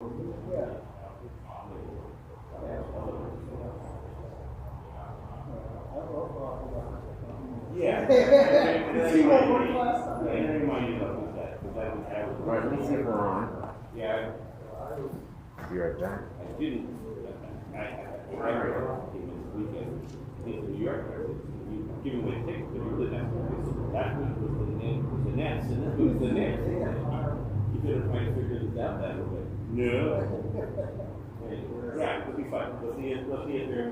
Yeah. Right, let me see if we're on. Yeah. Be right back. I didn't. I heard him this weekend. He's in New York. You give him a ticket, but you really have to. That week was the Nets, and this was the Nets. You could have tried to figure this out that way. No. Yeah, it'll be fun. We'll see it. We'll see it there.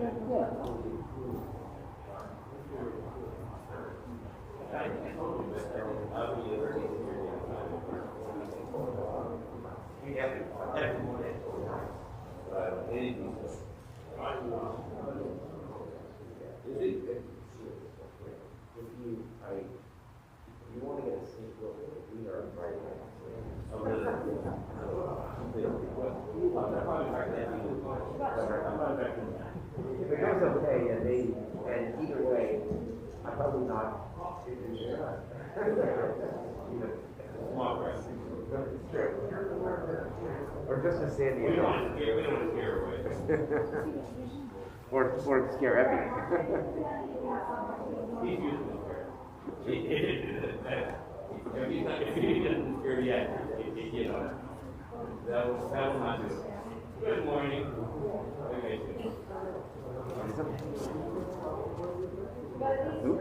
You want to get a sneak look at we are right now. If it goes okay, and either way, I'm probably not. It's true. Or just to stand the We don't want to scare away. or scare Effie. He's used to scare. If he doesn't scare yet, you know, that will not do it. Good morning. Okay. Who?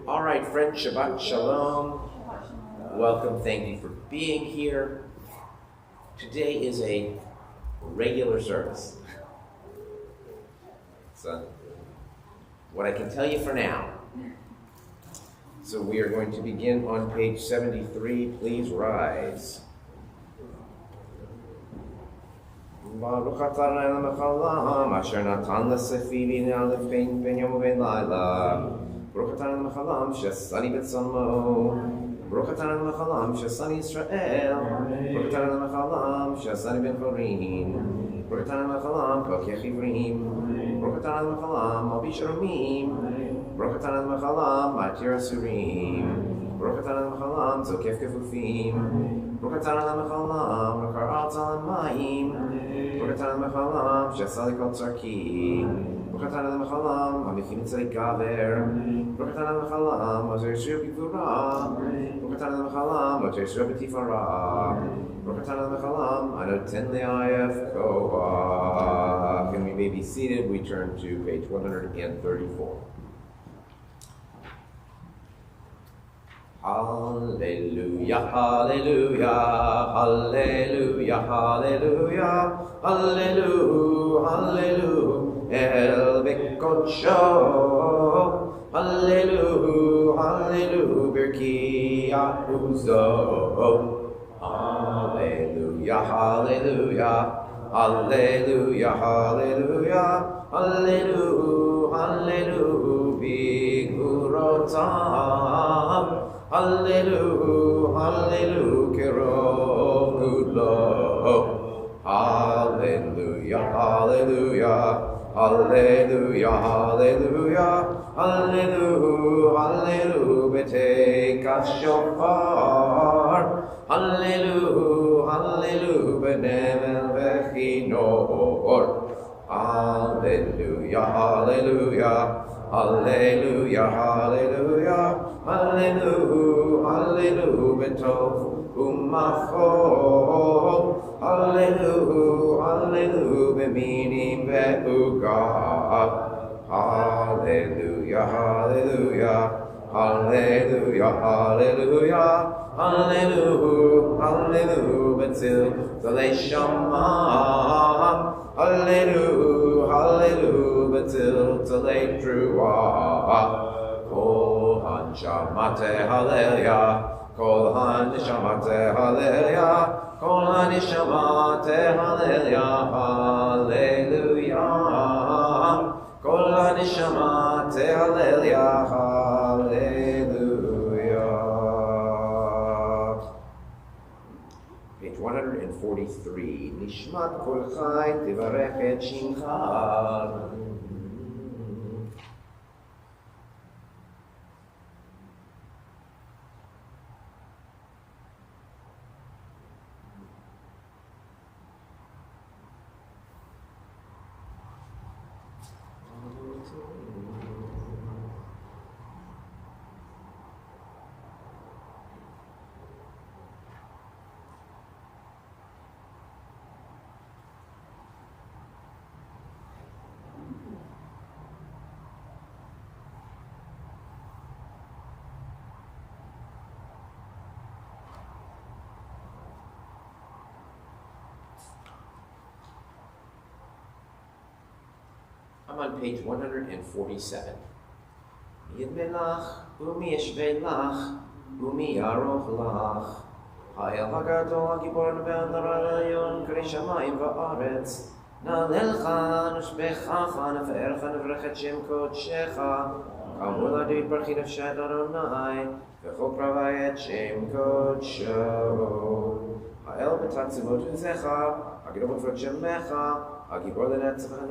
All right, friends, Shabbat Shalom. Welcome, thank you for being here. Today is a regular service. So, what I can tell you for now. So we are going to begin on page 73. Please rise. Baruch atah Adonai l'mechalam, asher natan l'sefi v'nal l'fein ben yom u'ben laila. Baruch atah Adonai l'mechalam, shesani b'tzalmo. Baruch atah Adonai l'mechalam, shesani Yisrael. Baruch atah Adonai l'mechalam, shesani ben chorin. Baruch atah Adonai l'mechalam, pokech ivrim. Baruch atah Adonai l'mechalam, malbi sharomim. Baruch atah Adonai l'mechalam, matir asurim. Baruch atah Adonai l'mechalam, zokef kefufim. Baruch atah Adonai l'mechalam, rakarat al mayim. Baruch atah Adonai l'mechalam, shesali kol tzarki. Baruch atah Adonai l'mechalam, hamichim tzadik gaver. Baruch atah Adonai l'mechalam, ozer yisrael b'gvura. Baruch atah Adonai l'mechalam, ozer yisrael b'tifara. Baruch atah Adonai l'mechalam, anoten le'ayef koach. And we may be seated. We turn to page 134. Hallelujah, hallelujah, hallelujah, hallelujah, hallelujah, hallelujah, El Bekodsho, hallelujah, hallelujah, Birki Ahuzo, hallelujah, hallelujah, hallelujah, hallelujah, hallelujah, hallelujah, Bigurotam. Hallelujah, hallelujah, Kerov, good Lord. Hallelujah, hallelujah, hallelujah, hallelujah, hallelujah, hallelujah, Betei Kashofar. Hallelujah, hallelujah, Benemel Bechinor. Hallelujah, hallelujah. Hallelujah, hallelujah, hallelujah, hallelujah, Betov umachol. Hallelujah, hallelujah, beminim ve'ugah. Hallelujah, hallelujah, hallelujah, hallelujah, hallelujah, hallelujah, betzil zalei shama. Hallelujah, hallelujah, betzil zalei truah. Kol hanshamate hallelujah, kol hanishamate hallelujah, kol hanishamate hallelujah, hallelujah, kol hanishamate hallelujah, 143. Nishmat kol chai tivarech et shimcha. I'm on page 147. Yidmelach, umi yeshvelach, umi yaroch lach. Ha'el ha'gadol ha'gibor ne'vel narayon k'rei shamayim va'aretz. Na'lelcha, nushbechacha, nefe'ercha, nevrechet shem kodshecha. Kamul adit barchi nefshat Adonai, v'chol pravai et shem kodsho. Ha'el b'tatzimot uzecha, ha'gidol b'tfot shemecha. Agibor lenetzach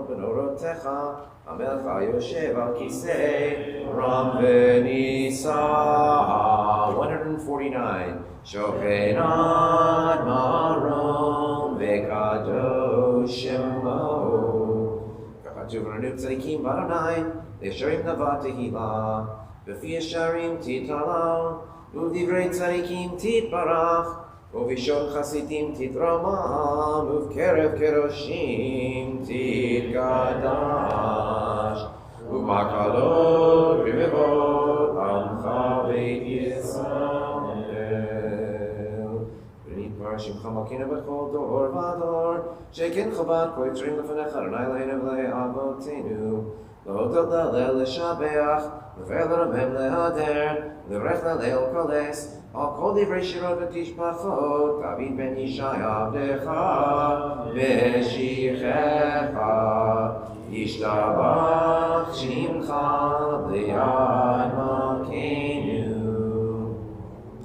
benorotecha, Hamelech ha'yoshev al kisei ram v'nisa. 149. Shochen ad marom v'kadosh shemo. Kachatu v'ranut tzadikim v'Adonai, Yesharim navat tehila, v'fi yesharim titala, u'divrei tzadikim titbarach. ובשום חסידים תתרומם, ובקרב קדושים תתקדש, ובמקלות רבבות עמך בית ישראל. ונתבר שמך מלכנו בכל דור ודור, שכן חב"ד כה יוצרים לפניך אדוני אלוהינו ולאבותינו, להודות להלל לשבח, ולרומם להדר, לברך להלל קולס, על כל דברי שירות ותשבחות, דוד בן ישי עבדך, ושיחך, ישתבח שמך ליד מלכנו.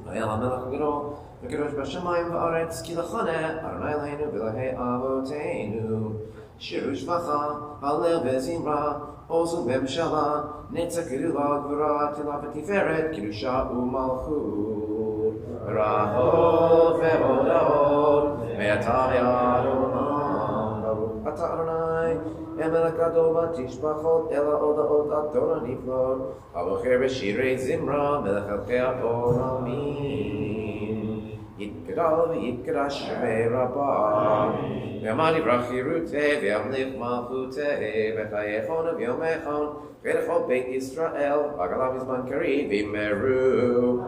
האל המלך הגדול, וקדוש בשמיים וארץ, כי לכנה אדוני אלוהינו ואלוהי אבותינו. שירו שבחה, הלל וזמרה, עוז וממשלה, נצח גדולה גבורה, תהילה ותפארת, קדושה ומלכות. רעות והודאות, מעתה ועד עולם. ברוך אתה אדוני, המלך גדול ותשבחות, אלא הודאות אדון הנפלאות, הבוחר בשירי זמרה, מלך מלכי העולמים. יתגדל ויתקדש שמי רבה, ועמד יברח חירותי, וימליך מלכותי, וחייכון וביומכון, ולכל בית ישראל, עגלה בזמן קריב ימרו.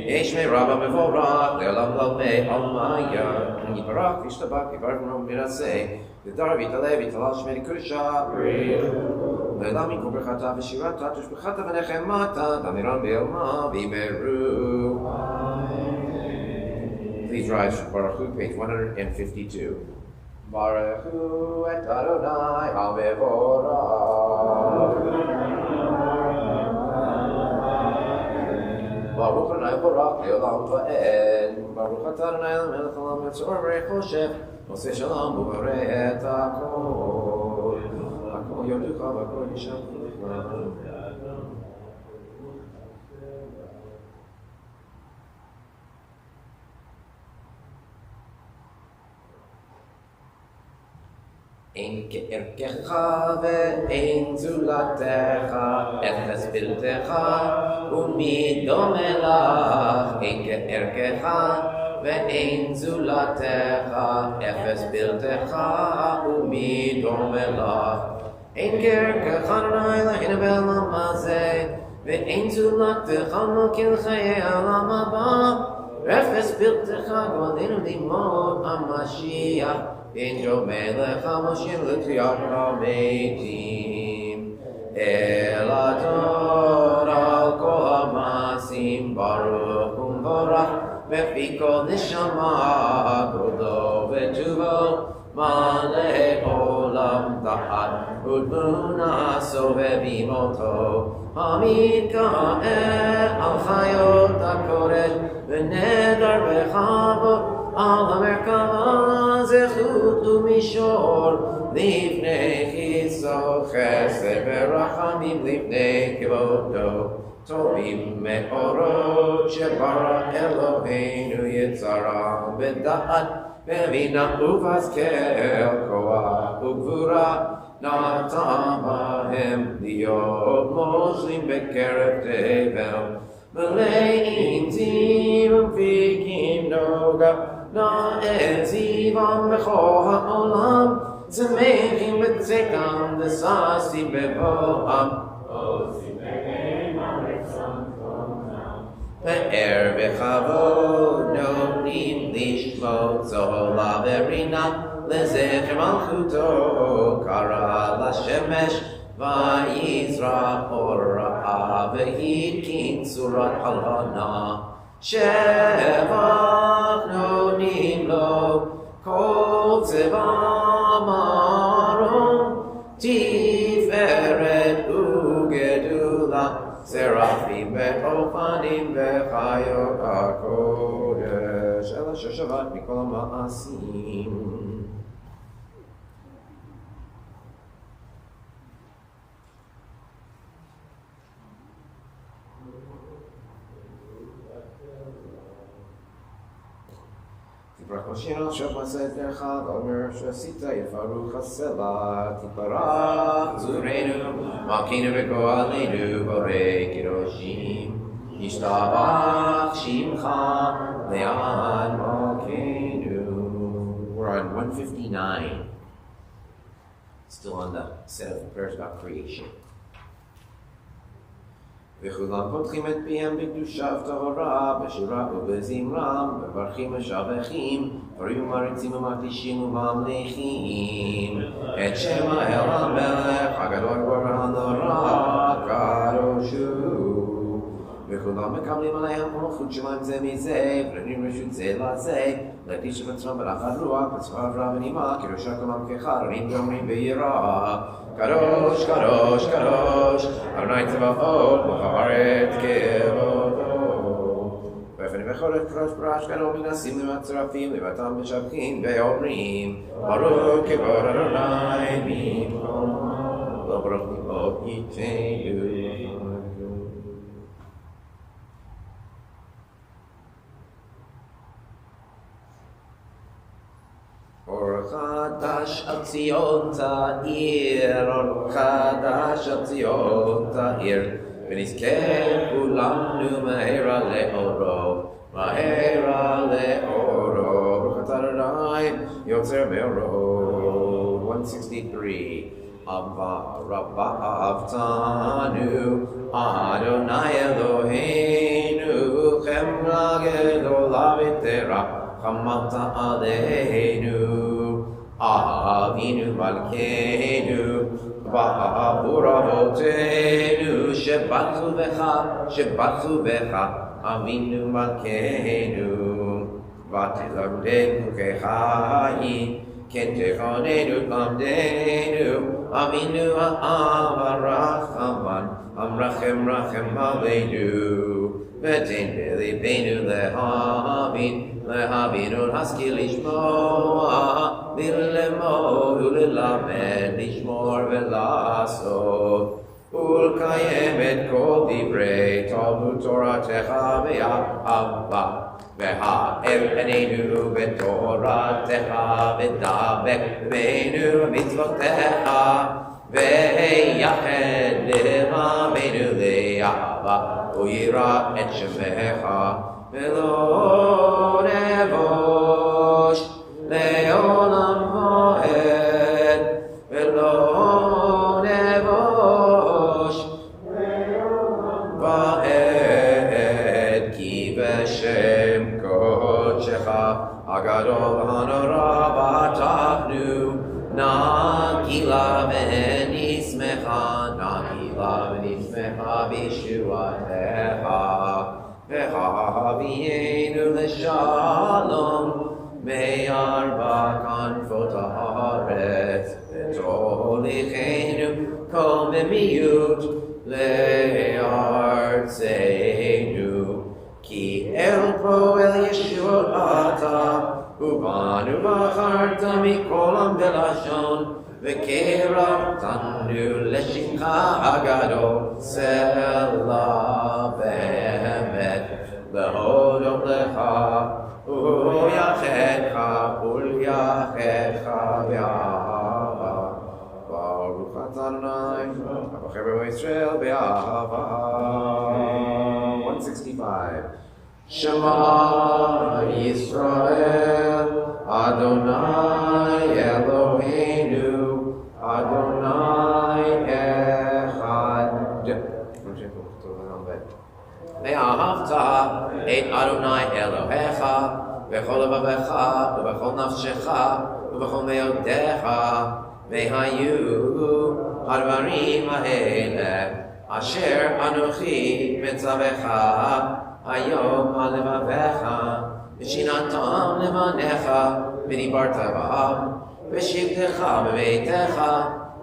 יש מי רבה מבורך, לעולם לעולמי עלמיה, יתברך וישתבח, יברך מרום מנסה, ודבר ויתעלה ויתעלה שמי לקודשה בריך. לעולם יקרו ברכתה ושירתה, תושבחתה ונחמתה, דמירן בעלמה וימרו. Please rise for Baruch Hu, page 152. Baruch Hu et Adonai HaMevorach. Baruch Adonai Borach Le'olam Va'ed. Baruch Atah Adonai L'melech Haolam Yitzor V'rei Choshech Oseh Shalom U'Borei et HaKol. HaKol Yoducha V'Kol Yishamchucha. אין כערכך ואין זולתך, אפס בלתך ומי דומה לך. אין כערכך ואין זולתך, אפס בלתך ומי דומה לך. אין כערכך אדוני אלוהינו בעולם הזה, ואין זולתך מלכי חיי העולם הבא. אפס בלתך גואלנו לימוד המשיח, אין דומה לך משיח לתחיית המתים. אל אדון על כל המעשים ברוך ומבורך, בפי כל נשמה כבודו וטובו מלא עולם דעת ותבונה סובבים אותו. המתגאה על חיות הקודש ונדר בכבוד, על המרכבה זכות ומישור לפני חיסו חסד ורחמים לפני כבודו טובים מאורות שברא אלוהינו יצרה בדעת בבינה ובשכל כוח וגבורה נתן בהם להיות מושלים בקרב תבל מלאים זיו ומפיקים נוגה נעזיבם בכל העולם צמחים בצקם וששים בבואם פאר בכבוד נותנים לשמות זולה ורינה לזכר מלכותו קרא לשמש ויזרע אורה והתקין צורת הלבנה שבח נותנים לו כל צבא מרום תפארת וגדולה סרפים ואופנים וחיות הקודש אלא ששבת מכל המעשים תפרח משינה שבת סתך אומר שעשית יפרוך הסלע תפרח צורנו מלכנו וגואלנו בורא קדושים ישתבח שמך לעד מלכנו. We're on 159, still on the set of prayers about creation. וכולם פותחים את פיהם בקדושה וטהרה, בשירה ובזמרה, מברכים משבחים, פורים ומריצים ומקדישים וממליכים. את שם האל המלך, הגדול והנורא, קדוש הוא. וכולם מקבלים עליהם מלכות שלהם זה מזה, ונותנים רשות זה לזה, להקדיש את עצמם בנחת רוח, בצבא רב ונימה, קדושה כולם כאחד, עולים ואומרים ביראה. קדוש, קדוש, קדוש, אדוני צבאות, מלך הארץ כבודו. ויפנים וחורף קדוש פרש גדול מנסים למצרפים, לבתם משבחים ואומרים, ברוך כבוד אדוני ממקומו, לא ברוך נמות ייתנו. אור חדש על ציון תאיר, אור חדש על ציון תאיר, ונזכה כולנו מהרה לאורו, מהרה לאורו, ברוך אתה אדוני יוצר מאורות. 163 רבה אהבתנו אדוני אלוהינו, חמלה גדולה ותורה חמלת עלינו, אבינו מלכנו, בעבור אבותינו, שבטחו בך, אבינו מלכנו, ותלמדנו כחיים, כן תכוננו תלמדנו, אבינו האב הרחמן, המרחם רחם עלינו, ותן בליבנו להבין ולהשכיל לשמוע, ללמוד וללמד, לשמור ולעשות, ולקיים את כל דברי תלמוד תורתך ואהבה, והאר פנינו בתורתך ודבק בנו במצוותיך, ויחד לבבינו לאהבה וירא את שמך, ולא נבוש לעולם ועד, ולא נבוש ועד, כי בשם קודשך הגדול והנורא בטחנו, נגילה ונשמחה, נגילה ונשמחה בישועתך, והביאנו לשלום מארבע כנפות הארץ, ותוליכנו כל במיעוט לארצנו, כי אל פועל ישועות אתה, ובחרת מכולם בלשון, וקרבתנו לשמך הגדול, סלע באמת, להודות לך, ולייחדך, ולייחדך באהבה. ברוך אתה אדוני, אבחר בישראל באהבה. 165. Shema Yisrael, Adonai Eloheinu, Adonai Echad. ואהבת את אדוני אלוהיך בכל לבבך ובכל נפשך ובכל מאודיך, והיו הדברים האלה אשר אנוכי מצווך היום על לבביך, ושיננתם לבניך, ודיברת בם, ושבתך בביתך,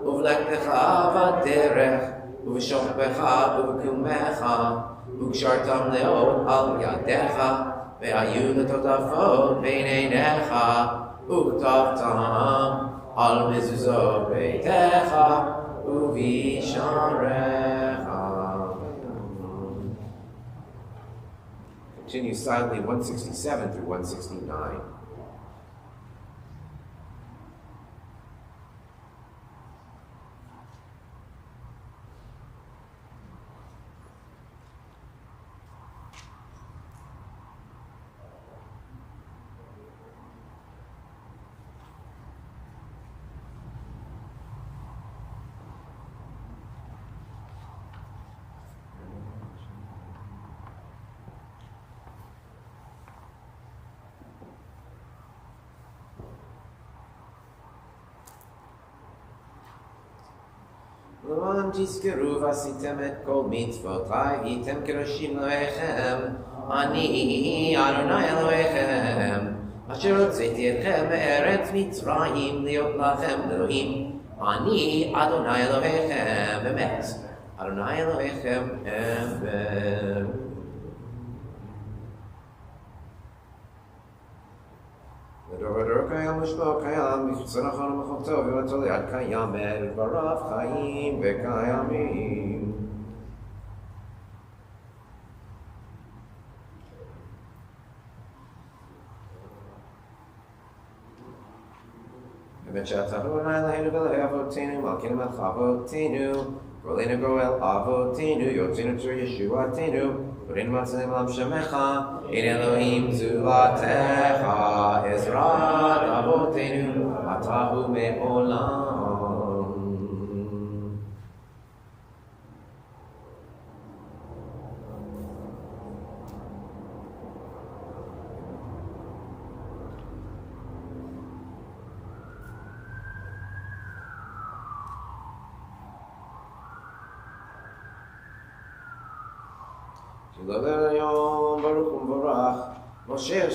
ובלכתך בדרך, ובשוכבך ובקומך, וקשרתם מאוד על ידיך, והיו לטוטפות בין עיניך, וכתבתם על מזוזות ביתך, ובשעריך. Continue silently 167 through 169. למען תזכרו ועשיתם את כל מצוותיי, הייתם קדושים אלוהיכם, אני אדוני אלוהיכם, אשר הוצאתי אתכם מארץ מצרים להיות לכם אלוהים, אני אדוני אלוהיכם, באמת, אדוני אלוהיכם אמת. לדור קיים ושמו קיים, בחיצון אחרון ומחום טוב, ובתו ליד קיימת, ובריו חיים וקיימים. באמת שאתה אדוני אלוהינו ואלוהי אבותינו, מלכנו מלך אבותינו, גואלנו גואל אבותינו, יוצאנו צור ישועתנו, הורינו מצילנו לעם שמך, אין אלוהים זולתך, עזרת אבותינו, אתה הוא מעולם. היום ברוך ומבורך משה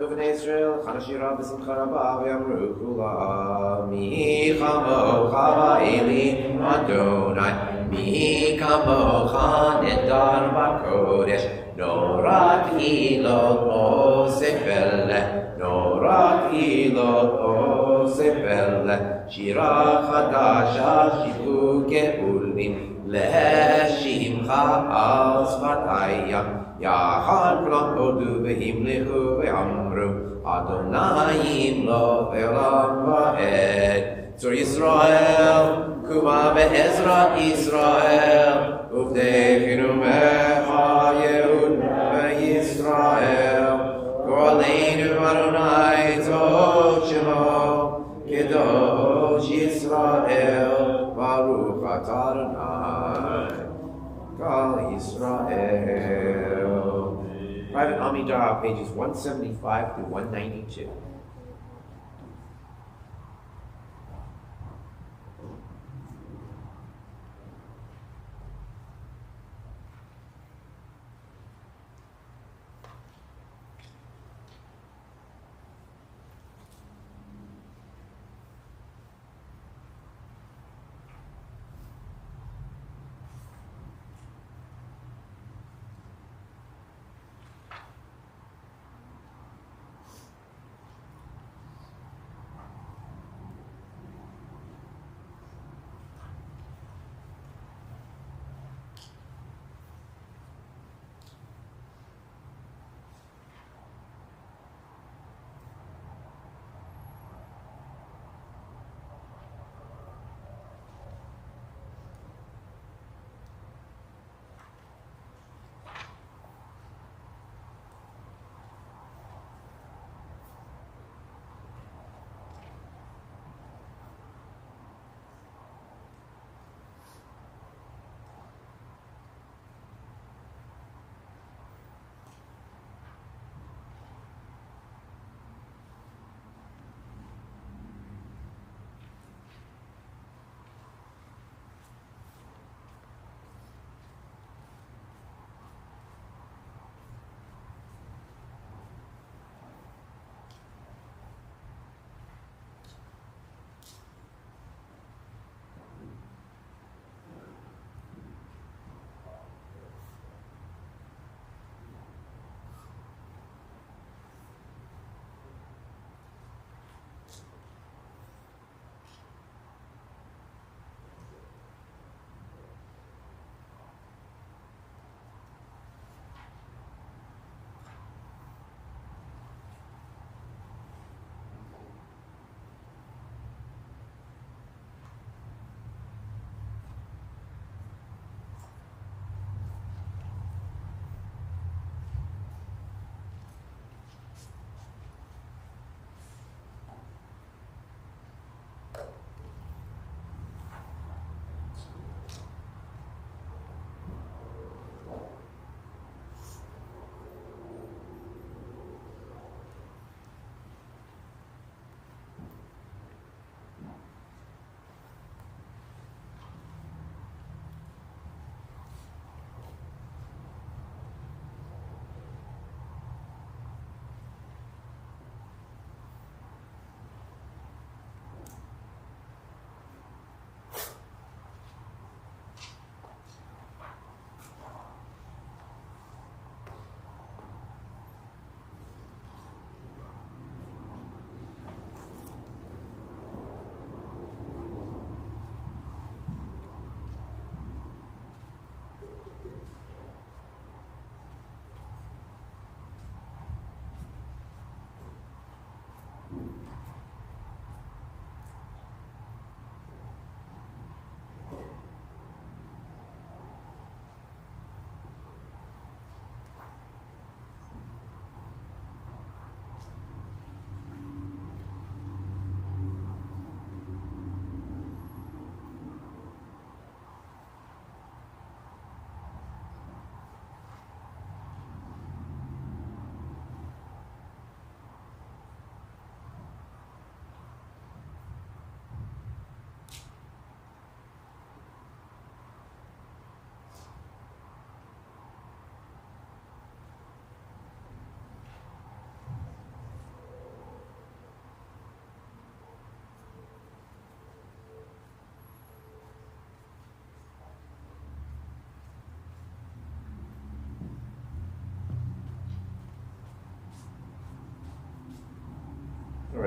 ובני ישראל חנה שירה בשמחה רבה ואמרו כולם מי כמוך באלי אדוני מי כמוך נדר בקודש נורא תהילות אוסף פלא נורא תהילות אוסף פלא שירה חדשה שירו גאולים לשמך על שפתיים יחד כולם הודו והמליכו ואמרו אדוני ימלוך לעולם ועד צור ישראל קומה בעזרת ישראל ובדקנו מך יהוד וישראל גואלנו אדוני טוב שמו קדוש ישראל ברוך אתה אדוני כל ישראל. Private Amidah, pages 175 through 192.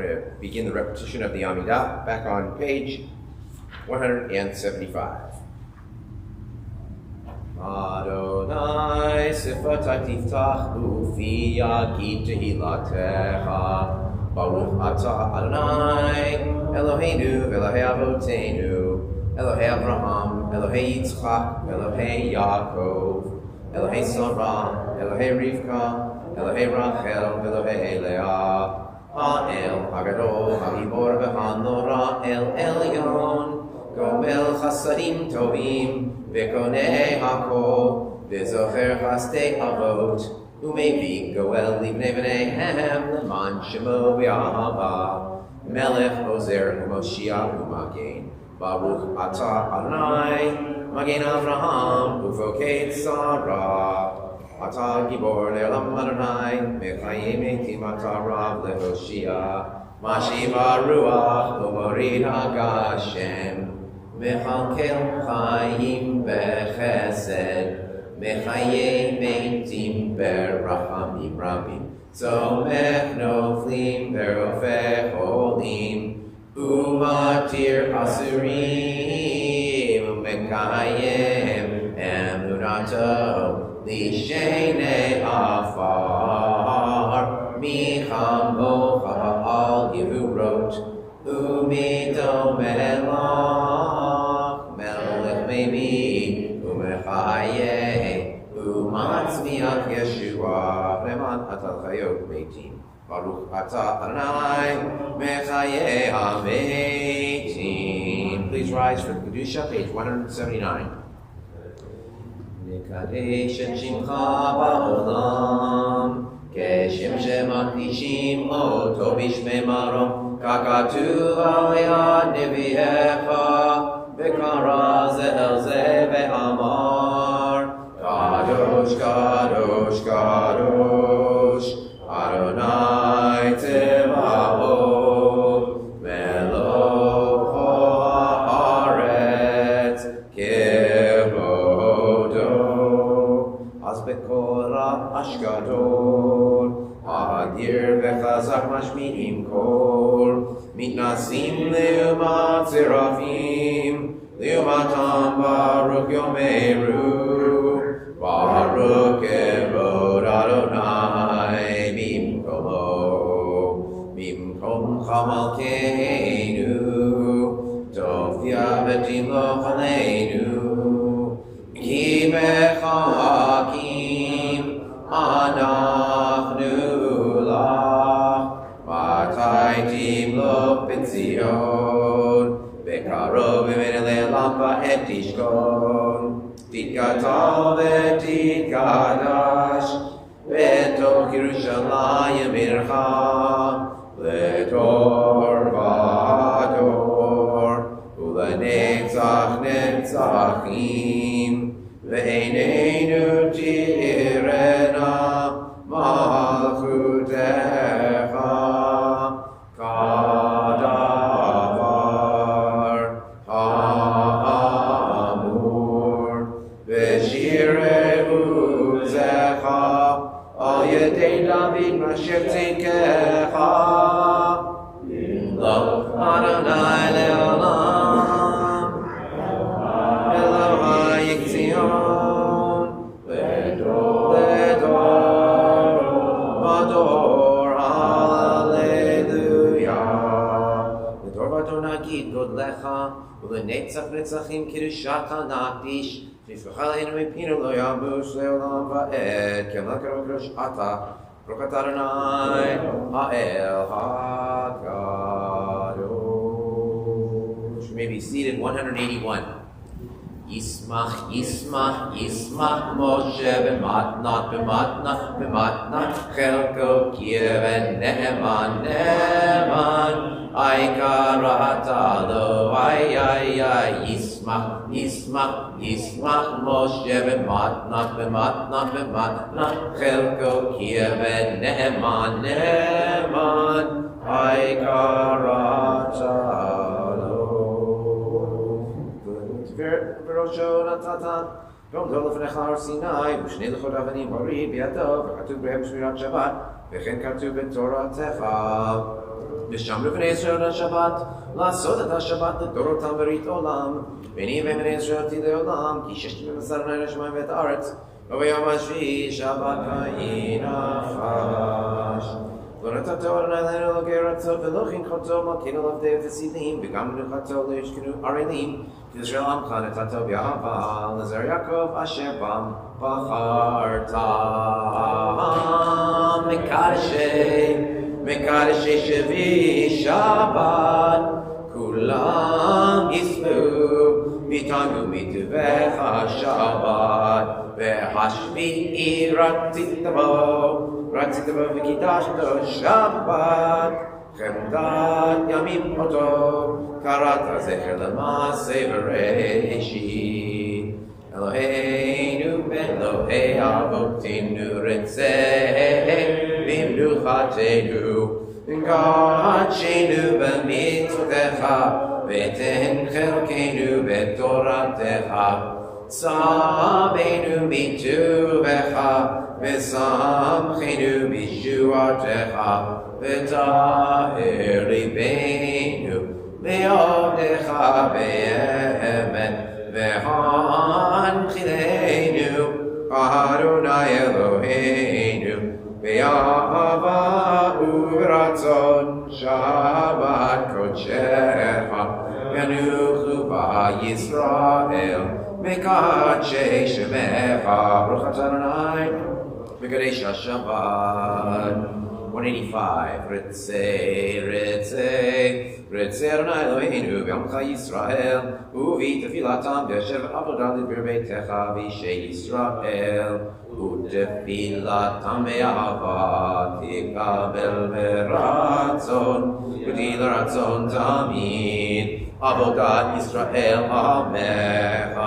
going to begin the repetition of the Amidah back on page 175. Adonai sifatai tiftach ufi yagid tehilatecha Baruch atah Adonai Eloheinu v'Elokei Avoteinu Elohei Avraham Elohei Yitzchak Elohei Yaakov Elohei Sarah Elohei Rivka Elohei Rachel Elohei Leah Ha'el Hagadol Ha'gibor v'Hanora El Elyon Gomel Chasadim Tovim V'konei Hakol V'zocher Chastei Avot Umevi Goel Livnei V'neihem Leman Shemo V'Ahava Melech Ozer U'Moshiach U'Magen Baruch Atah Adonai Magen Avraham Ufokei Sarah Atah Gibor Le'olam Adonai Mechayim Eitim Atah Rav Lehoshia Mashiva Ruach U'Morid HaGashem Mechalkel Chayim Bechesed Mechayim Eitim Berachamim Rabim Tzomech Noflim Berofeh Holim Umatir Asurim Mekayim Emunato Lishenei Afar Michamo Cha'al Yevurot Umito Melach Melech Mevi Umechayeh Umatzmiach Yeshua Leman Atal Chayot Meitim Baruch Atah Adonai Mechayeh HaMeitim. Please rise for Kedusha, page 179. Nekadesh et Shimcha Ba'olam Keshem Shemakdishim Oto Bishmei Marom Kakatuv Al Yad Neviecha V'kara Ze El Ze Ve'amar Kadosh Kadosh Kadosh Adonai Tzevaot Melech haaretz kevodo Az bekol Ashgadol Adir v'chazak mashmi'im kol Mitnasim le'umat zerafim Le'umatam Baruch Yomeru Baruch Kevod Adonai Bimkom Chamalkeinu Tofya V'tim Lochaleinu Ki Mechakim Anachnu Lach Mataytim Lo B'tzion Bekarov V'menele Lampa Et Tishkon Titkatal V'titkadash V'tov Yerushalayim Ircha L'tor V'ador U'lenetzach Netzachim V'eineinu Tirena Malchutecha Kadavar Ha'amur V'shirei Uzecha Al Yedei David Mashiach Tzidkecha Lo Adonai Le'olam Elohai Yikzion Ledor Vador Hallelujah Ledor Vador Nagid Godlecha U'lenetzach Netzachim Kiddushat HaNakdish V'yifchal Einu Mipinu Lo Yabush Le'olam Va'ed Kemal Karosh Ata Baruch Atah Adonai Ha'el HaKadosh. You may be seated. 181. Yismach, Yismach, Yismach Moshe b'matnat, b'matnat, b'matnat Chelko Kiev Ne'eman, Ne'eman Aikarata Lo, ay, Yismach, Yismach, Yismach Moshe b'matnat, b'matnat, b'matnat Chelko Kiev Ne'eman, Ne'eman Aikarata Lo. V'rosho natatan V'omdo lefnecha har Sinai V'shnei lechot avanim bari b'yado V'katuv b'hem shmirat Shabbat V'chen katuv b'toratecha ושמרו בני ישראל השבת, לעשות את השבת לדורותם ברית עולם. ואני ובני ישראל עתיד לעולם, כי ששת מבשרנו אל השמיים ואת הארץ, וביום השביעי שבת וינפש. לא נתתו אדוני לנו אלוקי ארצות, ולא חנכתו מלכנו לעבדי וסילים, וגם מנוחתו לא ישכנו ערלים, כי ישראל עמך נתתו באהבה, לזרע יעקב אשר בם בחרת. מקדשי שביעי שבת, כולם יספו, ויתענגו מטבח השבת, והשביעי רצית בו וקידשת שבת, חמדת ימים אותו, קראת זכר למעשה בראשית. אלוהינו ואלוהי אבותינו רצה במנוחתנו, קדשנו במצוותיך, ותן חלקנו בתורתך. צווינו בטובך, ושמחנו בישועתך, וטהר ליבנו בעבדך באמת, והנחילנו אדוני אלוהינו באהבה וברצון שבת קודשך, ינוחו בישראל מקדשי שמך. ברוך אתה אדוני מקדש השבת. 185. רצה אדוני אלוהינו בעמך ישראל, ובתפילתם ישב עבודה לדבר ביתך ואישי ישראל, ותפילתם באהבה תקבל ברצון, ותהי לרצון תמיד. עבודת ישראל עמך,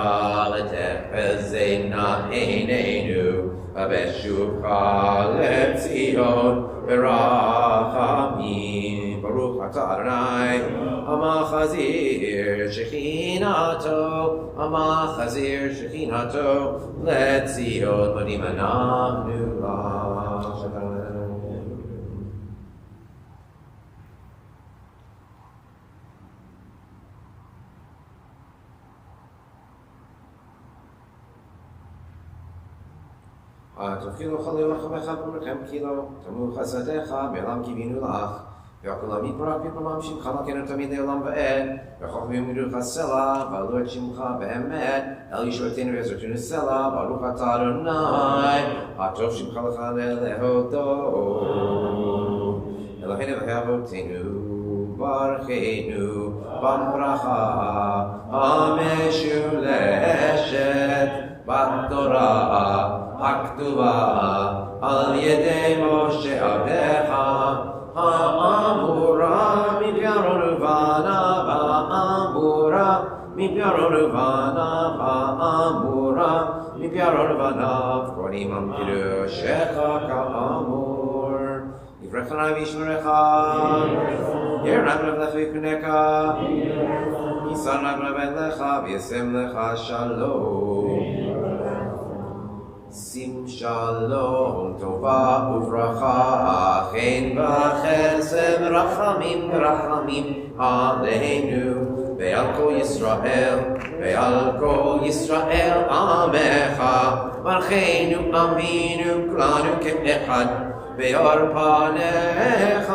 לתחזינה עינינו, ובשובך לציון ברחמים. ברוך אתה אדוני המחזיר שכינתו לציון, מודים אנחנו לך. תאכילו חלו לחמך במרחם קילו, תמו חסדיך בעולם קיווינו לך, והכל המתברך בפעמם שמך מלכנו תמיד לעולם ועד, וחכמים ידעו לך סלע, ועלו את שמך באמת, אל ישועתנו ועזרתנו סלע, ברוך אתה אדוני, הטוב שמך לך להודות. אלוהינו ואבותינו, ברכנו בברכה המשולשת בתורה הכתובה על ידי משה עבדך, האמורה מפיירון ובניו, קוראים עם קדושך כאמור. יברך עלי וישמרך, ירנק לבלך ויקנך, ישנק לבלך וישם לך שלום. שים שלום טובה וברכה, חן וחסד רחמים עלינו ועל כל ישראל עמך, ברכנו אמינו כולנו כאחד באור פניך,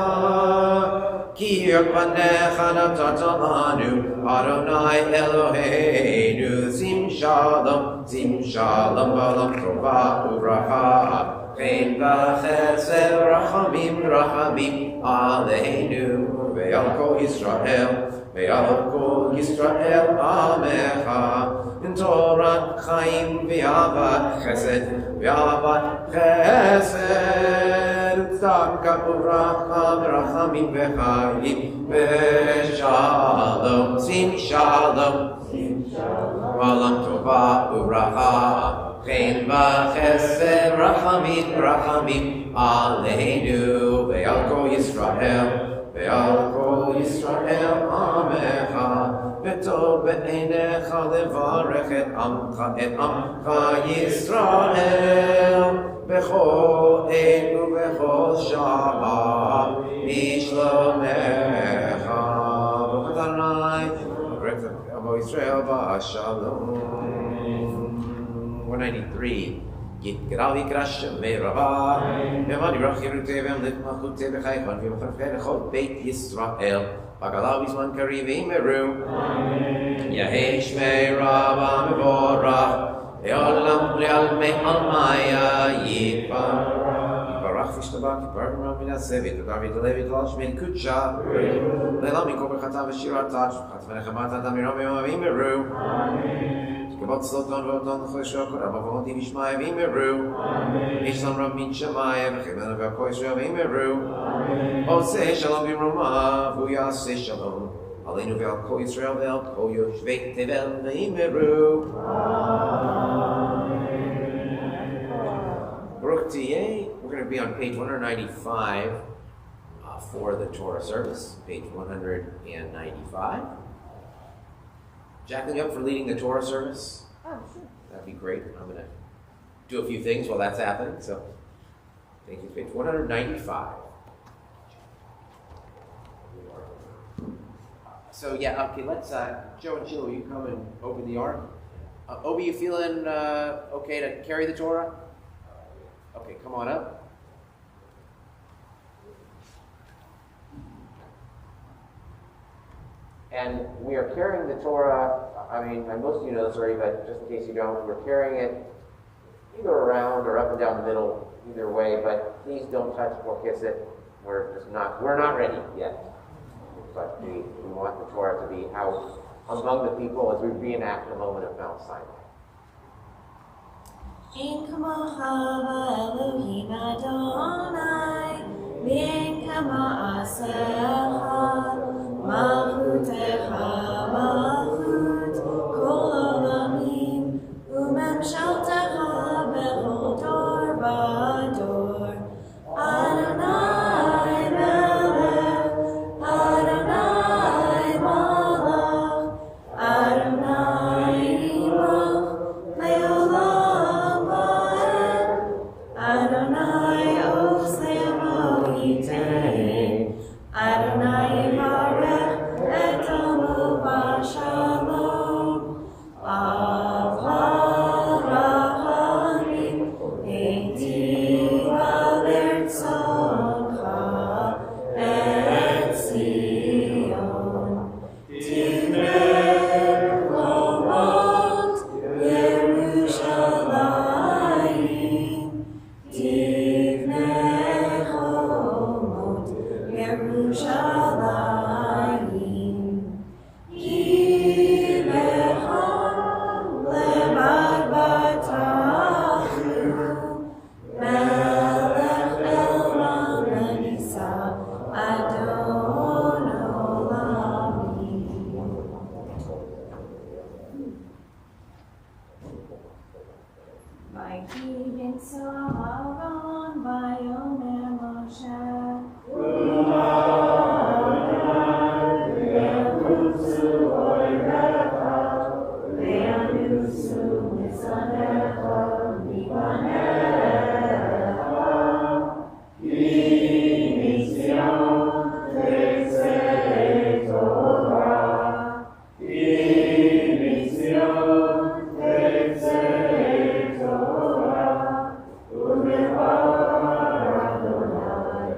כי אור פניך נתת לנו אדוני אלוהינו. שים שלום בעולם טובה וברכה, חן וחסד רחמים עלינו ועל כל ישראל עמך, תורת חיים ואהבת חסד צדקה וברכה ורחמים וחיים ושלום. שים שלום בעולם טובה וברכה, חן וחסד רחמים עלינו ועל כל ישראל עמך, וטוב בעיניך לברך את עמך ישראל בכל עת ובכל שעה בשלומך. Yisrael ba'ashalom. 193. Yitgral yikrashem ve'rava Ve'man yirach yeruteh ve'amlit malchuteh v'chaychon Ve'machanfeh lechol Beit Yisrael Bagalav bizman kariv v'imeru Yahei shmei Rabba mevorach Ve'olam le'almei almaya yitbar Yibarach v'shtabak Yibarach min ha'sevit V'david levi t'lal shmei kutsha Le'lam mikol b'chatav v'shirat tach V'chat v'nechamat adam miram v'imeru Kebot sloton v'oton l'chosh Korab v'otim v'shmai v'imeru Yishlam rab min shemaya V'chemen v'akoy shra v'imeru Oseh shalom v'roma V'yaseh shalom Aleinu ve'al kol Yisrael ve'al kol yoshvei tevel v'imeru Baruch Tiyeh. We're going to be on page 195 for the Torah service. Page 195. Jacqueline, you up for leading the Torah service? Oh, sure. That'd be great. I'm going to do a few things while that's happening. So, thank you. Page 195. So, yeah, okay, let's, Joe and Sheila, will you come and open the ark? Obi, you feeling okay to carry the Torah? Okay, come on up. And we are carrying the Torah, I mean, most of you know this already, but just in case you don't, we're carrying it either around or up and down the middle, either way, but please don't touch or kiss it. We're not ready yet. But we want the Torah to be out among the people as we reenact the moment of Mount Sinai. Ein kamocha Elohim Adonai, v'ein kama'asecha, malchutecha malchut kol olamim, u'memshaltecha bechol dor v'dor. Adonai melech, Adonai malach, Adonai imach, le'olam Adonai Oseo Itein, Adonai Yivarech Etomu B'Shalom, Avraham Eitiva L'Rtzoncha Et Zion, Tivnei Lomot Yerushalayim, Tivnei Chomot Yerushalayim, Ki lecham lebad batachu, Melech Elam Nisa Adon Olamim. Vayhi Yitzhak Aaron Vayomer Moshe, Ve'anusu oirecha, Ve'anusu misanecha, Mipanecha, Ki Misyon Tetzei Torah, Ki Misyon Tetzei Torah, U'mehar Adonai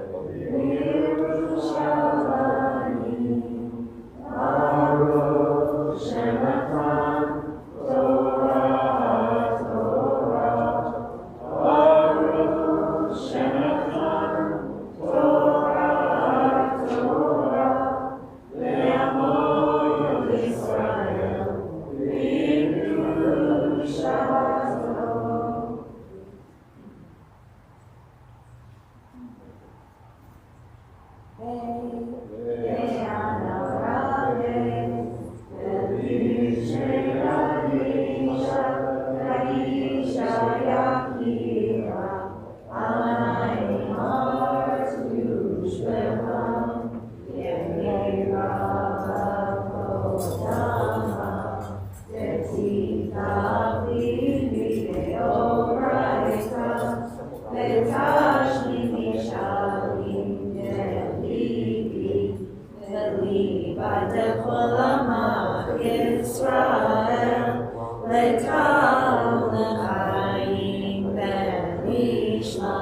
Ishma.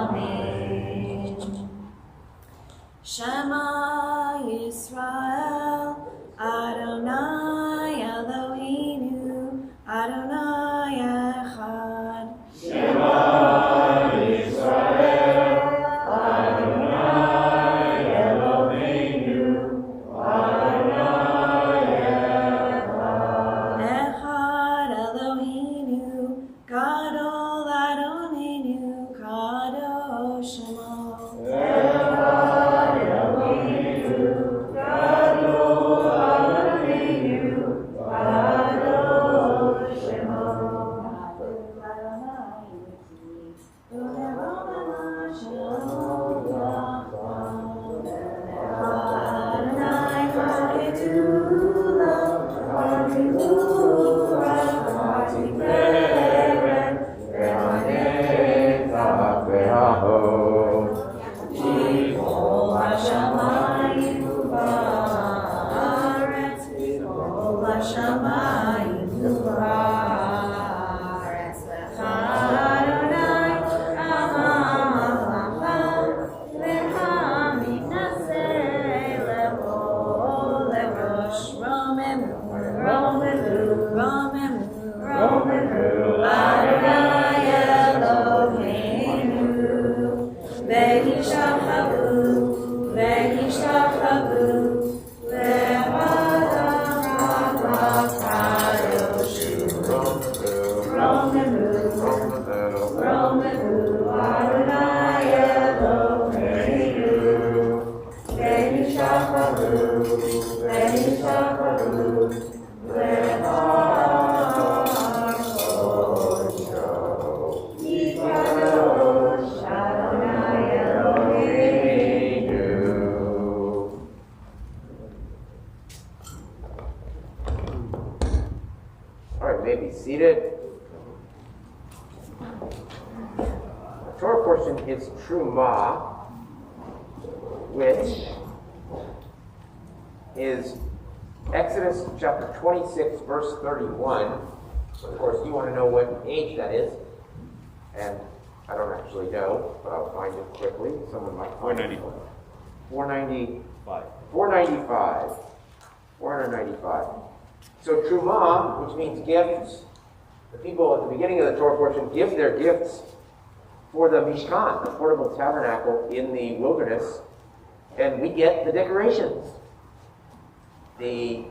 Amen. Shema Yisrael, Adonai Eloheinu, Adonai Echad. Shema Yisrael, Adonai Eloheinu, Adonai Echad. Echad Eloheinu, Gadol Adonenu, Kadosh Shemo. Echad Eloheinu, Gadol Adonenu, Kadosh Shemo. All right, may be seated. The Torah portion is Truma, which is Exodus chapter 26, verse 31. Of course, you want to know what age that is, and I don't actually know, but I'll find it quickly. Someone might find it. 495. 495. So Truma, which means gifts, the people at the beginning of the Torah portion give their gifts for the Mishkan, the portable tabernacle in the wilderness, and we get the decorations. The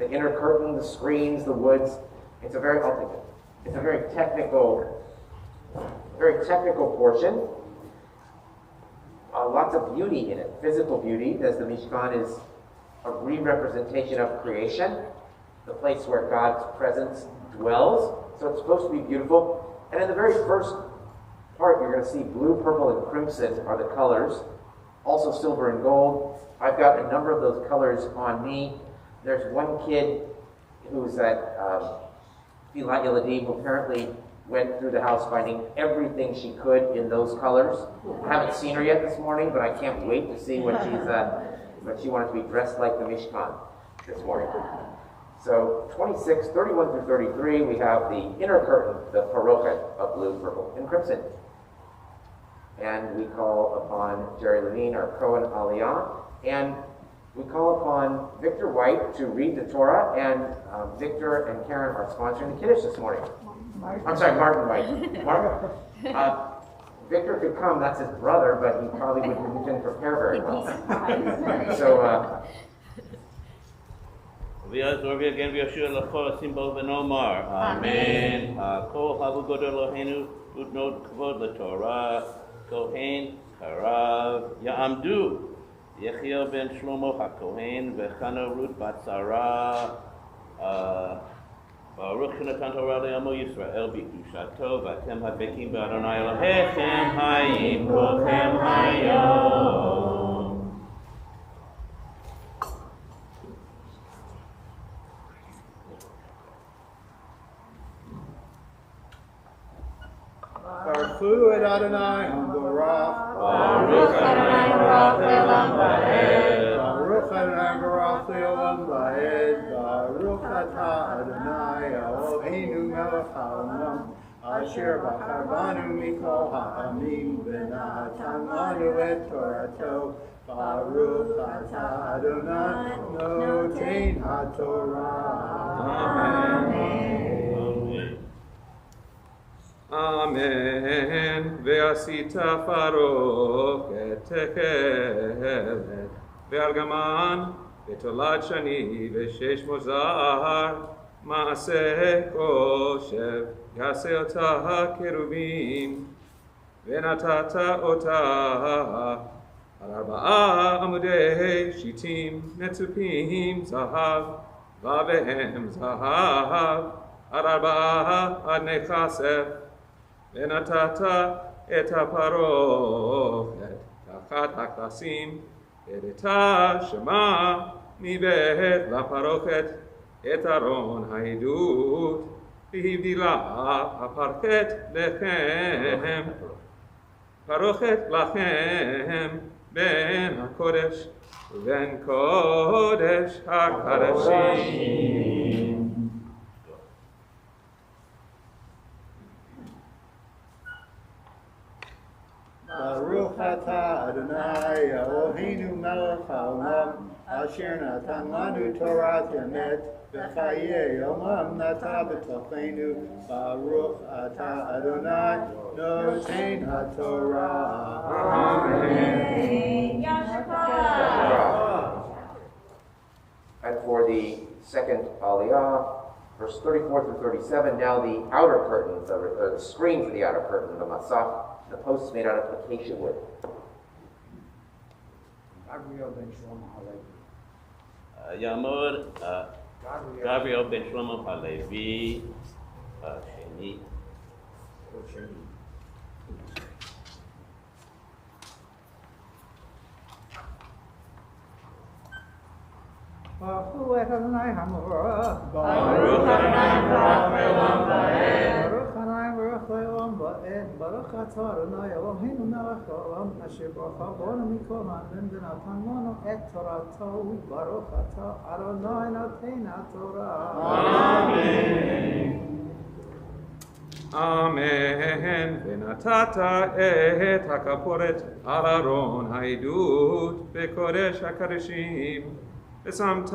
inner curtain, the screens, the woods. It's a very technical portion. Lots of beauty in it, physical beauty, as the Mishkan is a re-representation of creation, the place where God's presence dwells. So it's supposed to be beautiful. And in the very first part, you're going to see blue, purple, and crimson are the colors. Also silver and gold. I've got a number of those colors on me. There's one kid who's at Filat Yeladim who apparently went through the house finding everything she could in those colors. I haven't seen her yet this morning, but I can't wait to see what she wanted to be dressed like the Mishkan this morning. So 26, 31 through 33, we have the inner curtain, the parochet of blue, purple, and crimson. And we call upon Jerry Levine, our Kohen Aliyah, and we call upon Victor White to read the Torah, and Victor and Karen are sponsoring the Kiddush this morning. I'm sorry, Martin White. Martin. Victor could come, that's his brother, but he probably didn't prepare very well. So, Amen. Kol havugod Eloheinu utnot kavod l'Torah Kohen Karav Ya'amdu Yechiel ben Shlomo HaKohen v'Chana Ruth bat Sarah Baruch Natan Torah le'amo Yisrael b'kedushato v'atem habekim b'Adonai Elohechem hayim kolchem hayom. Baruch et Adonai Hamborach. Baruch Adonai Barach Le'olam Va'ed. Baruch Adonai Barach Le'olam Va'ed. Baruch Atah Adonai Eloheinu melech haolam, asher bachar banu mikol ha'amim, v'natan lanu et Torato. Baruch atah Adonai noten haTorah. Amen. Amen. Ve'asita farok et techelet ve'argaman ve'tolad shani ve'shesh mozar ma'aseh koshev yaseh otah kerubim ve'natata otah על 4 עמודי שיטים נצופים זהב, ובהם זהב, על 4 אדני כסף, ונתת את הפרוכת תחת הכבשים, והבאת שמה מבית לפרוכת את ארון העדות, והבדילה הפרוכת לכם, פרוכת לכם, בין הקודש ובין קודש הקדשים. Baruch atah Adonai Eloheinu melech haolam, asher natan lanu Torat emet, v'chayei olam nata b'tochenu. Baruch atah Adonai noten haTorah. Amen. And for the second Aliyah, verse 34 through 37, now the outer curtain, the screen for the outer curtain, the masach, the posts made out of acacia wood. יעמוד גבריאל בן שלמה הלוי שני. Baruch Adonai Hamorah. Baruch Adonai Baruch Le'olam Va'ed. Baruch Adonai Baruch Le'olam Va'ed. Baruch atah Adonai Eloheinu melech haolam, asher bachar banu mikol ha'amim, v'natan lanu et Torato. Baruch atah Adonai noten haTorah. Amen. Amen. ונתת את הכפורת על ארון העדות בקודש הקדשים, ושמת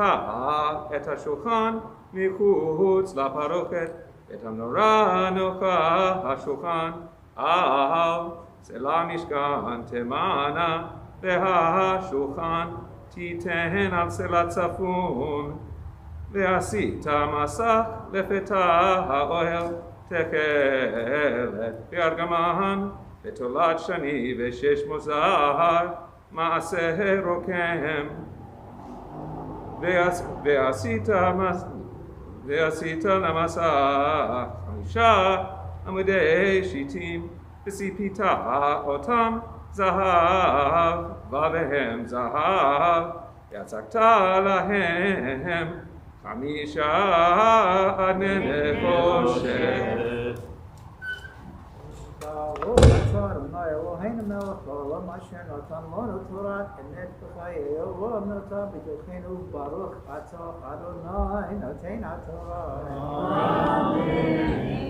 את השולחן מחוץ לפרוכת, את המנורה נוחה השולחן על צלע משכן תמנה, והשולחן תיתן על צלע צפון, ועשית מסך לפתח האוהל, תכלת בארגמן, ותולד שני ושש מוזר, מעשה רוקם. ועשית למסך 5 עמודי שיטים, וציפית אותם זהב, ובהם זהב, יצקת להם 5 אדני נחושת. Baruch atah Adonai Eloheinu melech haolam, asher natan lanu Torat emet, v'chayei olam nata b'tochenu. Baruch atah Adonai noten haTorah. Amen.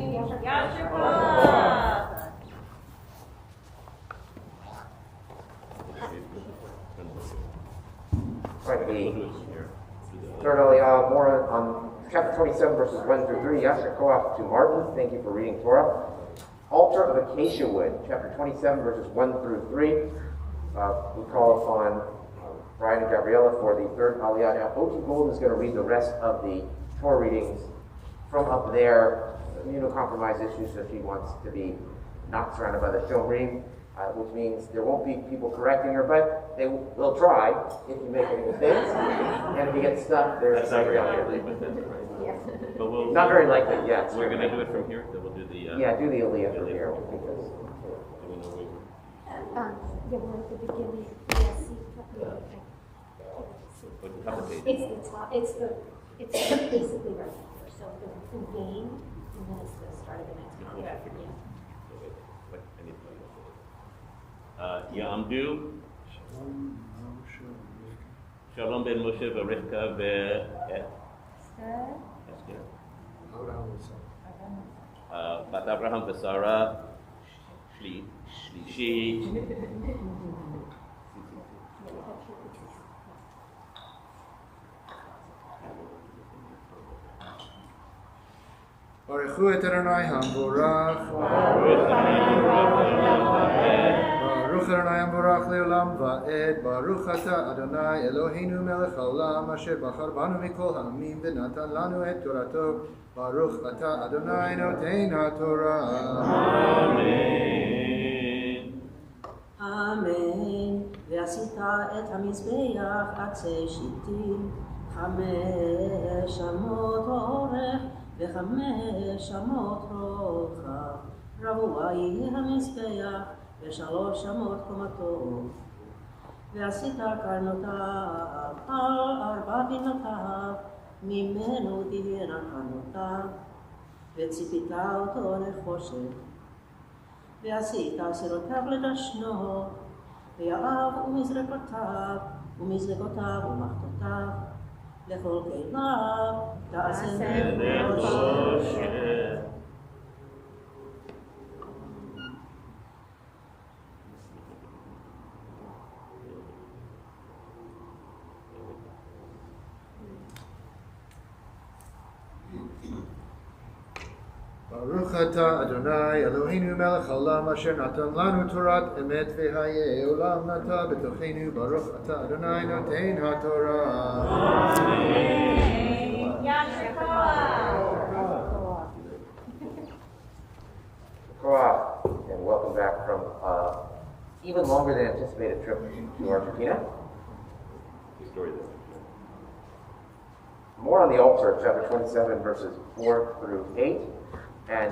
Right, the third Aliyah, more on chapter 27, verses 1 through 3. Yasher Koach to Martin. Thank you for reading Torah. Altar of acacia wood, chapter 27, verses 1 through 3. We call upon Brian and Gabriella for the third Aliyah. Now, Oti Gold is going to read the rest of the Torah readings from up there, immunocompromised issues, so she wants to be not surrounded by the shomrim, which means there won't be people correcting her, but they will try if you make any mistakes. And if you get stuck, there's somebody out there. But we'll, Not very likely, yes. we're going to do it from here, then we'll do the... Yeah, do the Aliyah from here. Because do we know where- Yeah, we're at the beginning. Yes. what couple pages? It's the top, it's basically right here. So the game, and then it's the start of the next one. Yeah. What, I need to Ya'amdu, Shalom ben Moshe v'Rivka ve'Esther. בת אברהם ושרה, שלישית. ברכו את אדוני המבורך. ברוך אדוני המבורך לעולם ועד. ברוך אתה אדוני אלוהינו מלך העולם אשר בחר בנו מכל העמים ונתן לנו את תורתו. ברוך אתה אדוני נותן התורה. אמן. ועשית את המזבח עצי שיטים 5 אמות אורך ו5 אמות רוחב. רבוע יהיה המזבח ו3 אמות קומתו. ועשית קרנותיו על 4 פינותיו, ממנו תהיינה קרנותיו, וציפית אותו נחושת. ועשית סירותיו לדשנו, ויעב ומזרקותיו, ומזלגותיו ומחתותיו, לכל כליו תעשה נחושת. ברוך אתה אדוני אלוהינו מלך העולם אשר נתן לנו תורת אמת וחיי עולם נטע בתוכנו. ברוך אתה אדוני נותן התורה. And welcome back from even longer than anticipated trip to Argentina. More on the altar, chapter 27, verses 4 through 8. And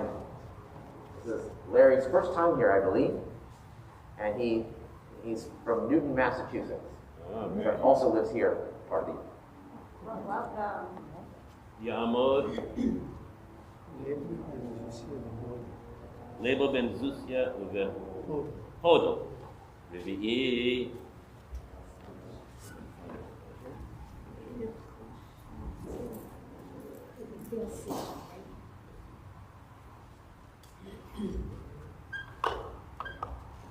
this is Larry's first time here, I believe. And he's from Newton, Massachusetts. But also lives here, partly. יעמוד ליבו בן זוסיה ובהודו. רביעי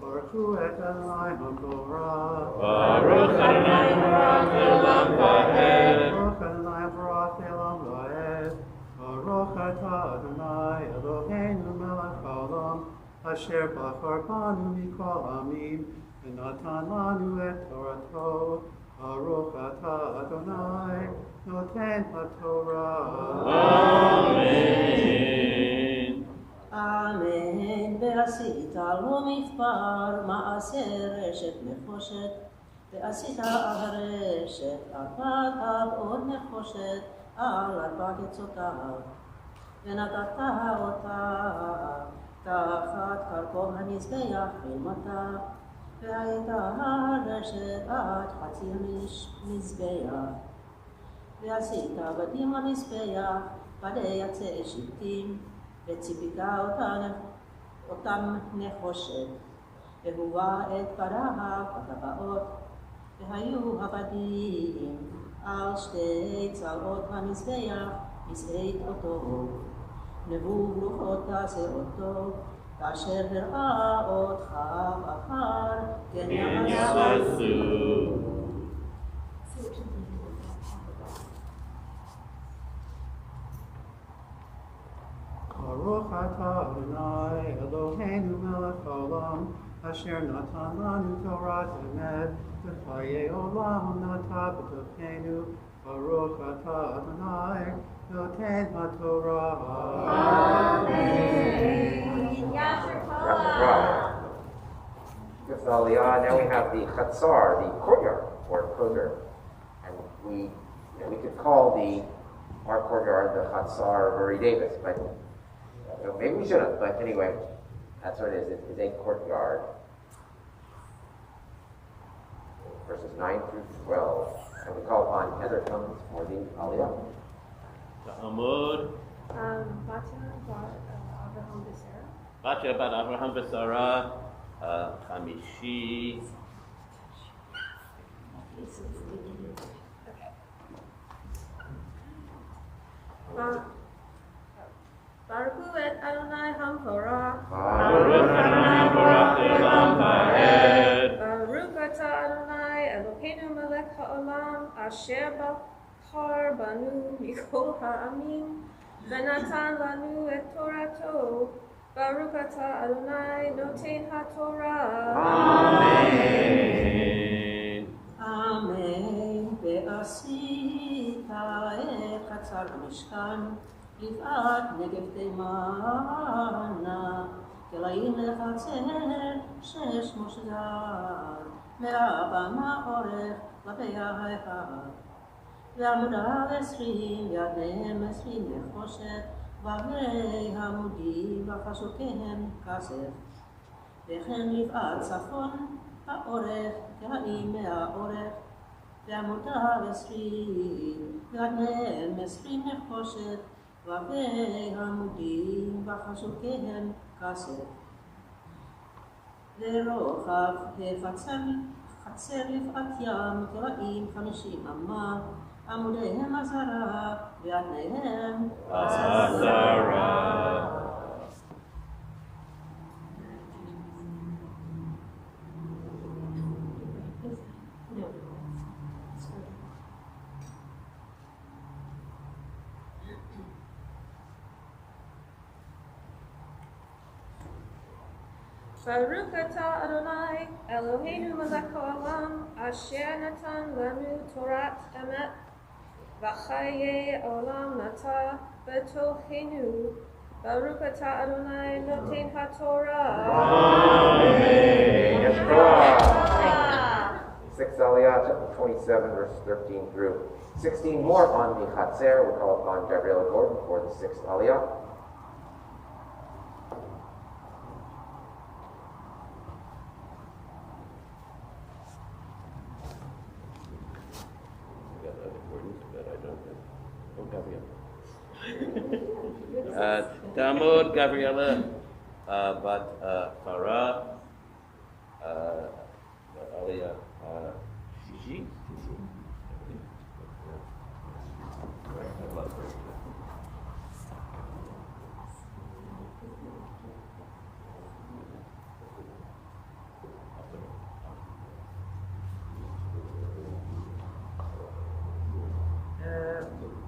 ברכו את אדוני המבורך. ברוך אדוני המבורך לעולם ועד. ברוך אדוני המבורך לעולם ועד. ברוך אתה אדוני אלוהינו מלך העולם אשר בחר בנו מכל העמים ונתן לנו את תורתו. ברוך אתה אדוני נותן התורה. אמן. אמן. ועשית לו מדבר מעשה רשת נחושת, ועשית על הרשת 4 עוד נחושת על 4 קצותיו, ונתת אותה תחת כרכוב המזבח חלמתה, והייתה הרשת עד חצי המזבח. ועשית בדים למזבח בדי עצי שיטים, וציפית אותם נחושת, והובא את בדיו בטבעות, והיו הבדים על 2 צלעות המזבח, מסעית אותו. נבוב רוחות תעשה אותו, כאשר הראה אותך אחר, כן יעשו. ברוך אתה אדוני אלוהינו מלך העולם אשר נתן לנו תורת אמת וחיי עולם נטע בתוכנו. ברוך אתה אדוני נותן התורה. With Aliyah, now we have the Chatzar, the courtyard, or Koger. And we could call our courtyard the Chatzar Murray Davis, but maybe we shouldn't. But anyway, that's what it is. It is a courtyard. Verses 9 through 12. And we call upon Heather comes for the Aliyah. תעמוד בתיה בת אברהם ושרה, 5. ברכו את אדוני Torah. Baruch Adonai Baruch Le'olam Va'ed. Baruch atah Adonai Eloheinu melech ha'olam asher bachar banu mikol ha'amim v'natan lanu et Torato. Baruch atah Adonai noten ha'Torah. Amen. Amen. ועשית את חצר המשכן לפאת נגב תימנה כלאים לחצר 6 מושגר מהבמה אורך כלפי האחד ועמודיו 20 וידיהם 20 נחושת ועברי עמודים וחשוקיהם כסף וכן לפאת צפון האורך כלאים מהאורך ועמודיו 20 ועדיהם 20 נחושת ועבי עמודים וחשוקיהם כסף. ורוחב חצר לפאת ים כרעים 50 אמה עמודיהם 10 ועדיהם 10. Baruch atah Adonai Eloheinu melech ha'olam asher natan lanu Torat emet v'chayei olam nata b'tochenu. Baruch atah Adonai noten ha'Torah. Amen. Yes, God. 6 Aliyah, chapter 27, verse 13 through 16. More on the Chatzer. We'll call upon Gabriela Gordon for the 6th Aliyah. Talmud Gabriela bat Farah Aliyah Shishi.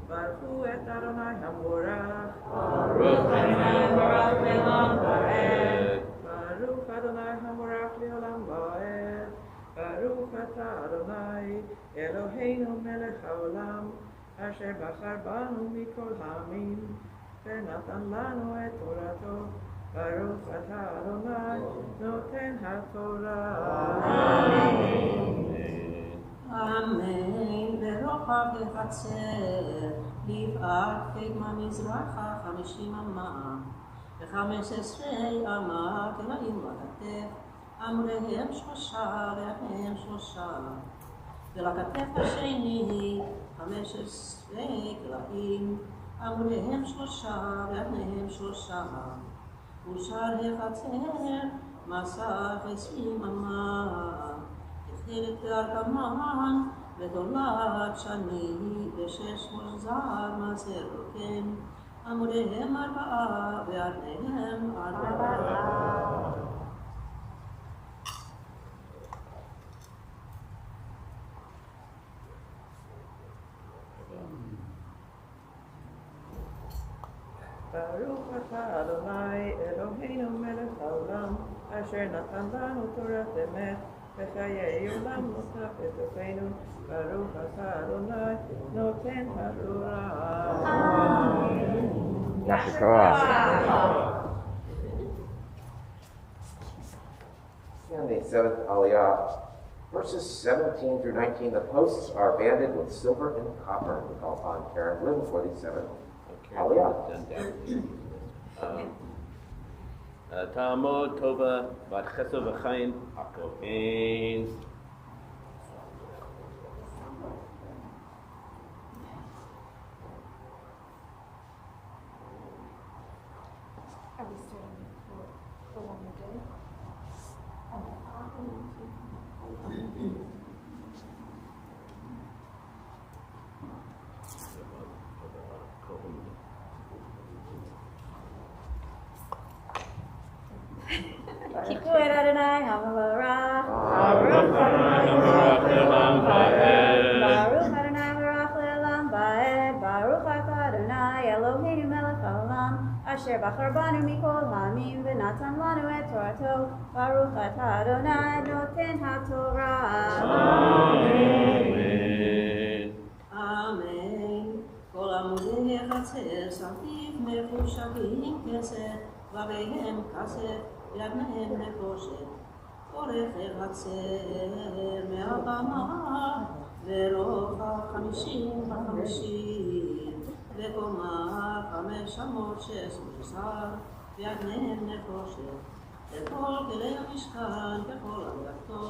Baruch et Adonai Hamorach. Baruch Adonai Baruch Le'olam Va'ed. Baruch Adonai Hamorach Le'olam Va'ed. Baruch atah Adonai Eloheinu melech ha'olam asher bachar banu mikol ha'amim ונתן לנו את תורתו. ברוך אתה אדוני נותן התורה. אמן. ברוחב וחצר לפאת קדמה מזרחה 50 אמה ו15 אמה כלאים לכתף עמודיהם 3 ועדיהם 3 ולכתף השני 15 כלאים עמודיהם 3 ועדיהם 3 ושאר החצר מסך 20 אמה תחילת דרכמן ודולת שני ו6 מוזר מעשר כן עמודיהם 4 ועדיהם 4 ברוך אתה אדוני אלוהינו מלך העולם אשר נתן לנו תורת אמת וחיי עולם נוסף בתוכנו. ברוך אתה אדוני נותן התורה. And the 7th Aliyah, verses 17 through 19. The posts are banded with silver and copper. We call upon Karen Bloom for the 7th Aliyah. Talmud Tova bat Chesed v'Chaim HaKohen. Are we starting for one more day? אשר בחר בנו מכל העמים ונתן לנו את תורתו. ברוך אתה אדוני נותן התורה. אמן. אמן. כל עמודי החצר סביב מחושבים כסף, ובהם כסף, ידניהם נחושת. אורך החצר מהבמה, ורוחב 50 ב-50, וקומה 516, וידניהם נחושת. וכל כלי המשכן, וכל עבודתו,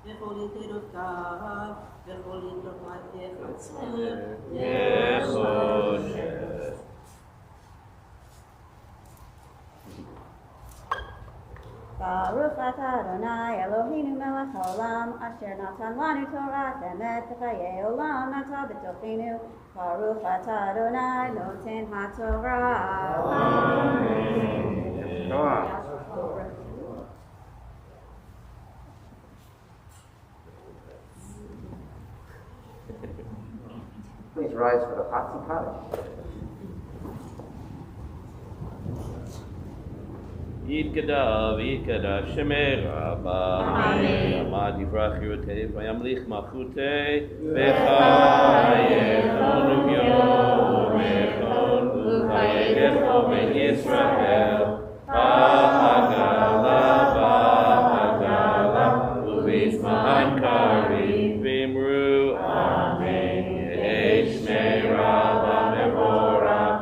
וכל יתרותיו, וכל יתרותיו החצר, נחושת. ברוך אתה אדוני אלוהינו מלך העולם אשר נתן לנו תורת אמת וחיי עולם נטע בתוכנו. ברוך אתה אדוני נותן התורה. Please rise for the Chatzi Kaddish. יתגדל ויתקדש שמי רבה. עמד יברח ירותיו וימליך מלכותי וחייכון וביומכון וחייכו בן ישראל בעגלה ובזמן קריב ואמרו אמן. יהי שמי רבה מבורך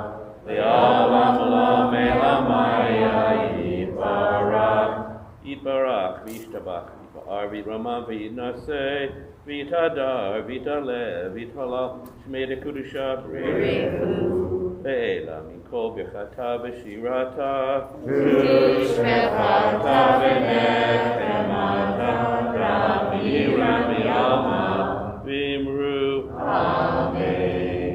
לעולם עולם מלמיה יתברך וישתבח ויפאר ויתרומם ויתנשא ויתהדר ויתעלה ויתהלל שמי לקודשה בריחו ואלה מכל ברכתה ושירתה ושמחתה ונחמתה רבי רבי עלמא ואמרו אמן.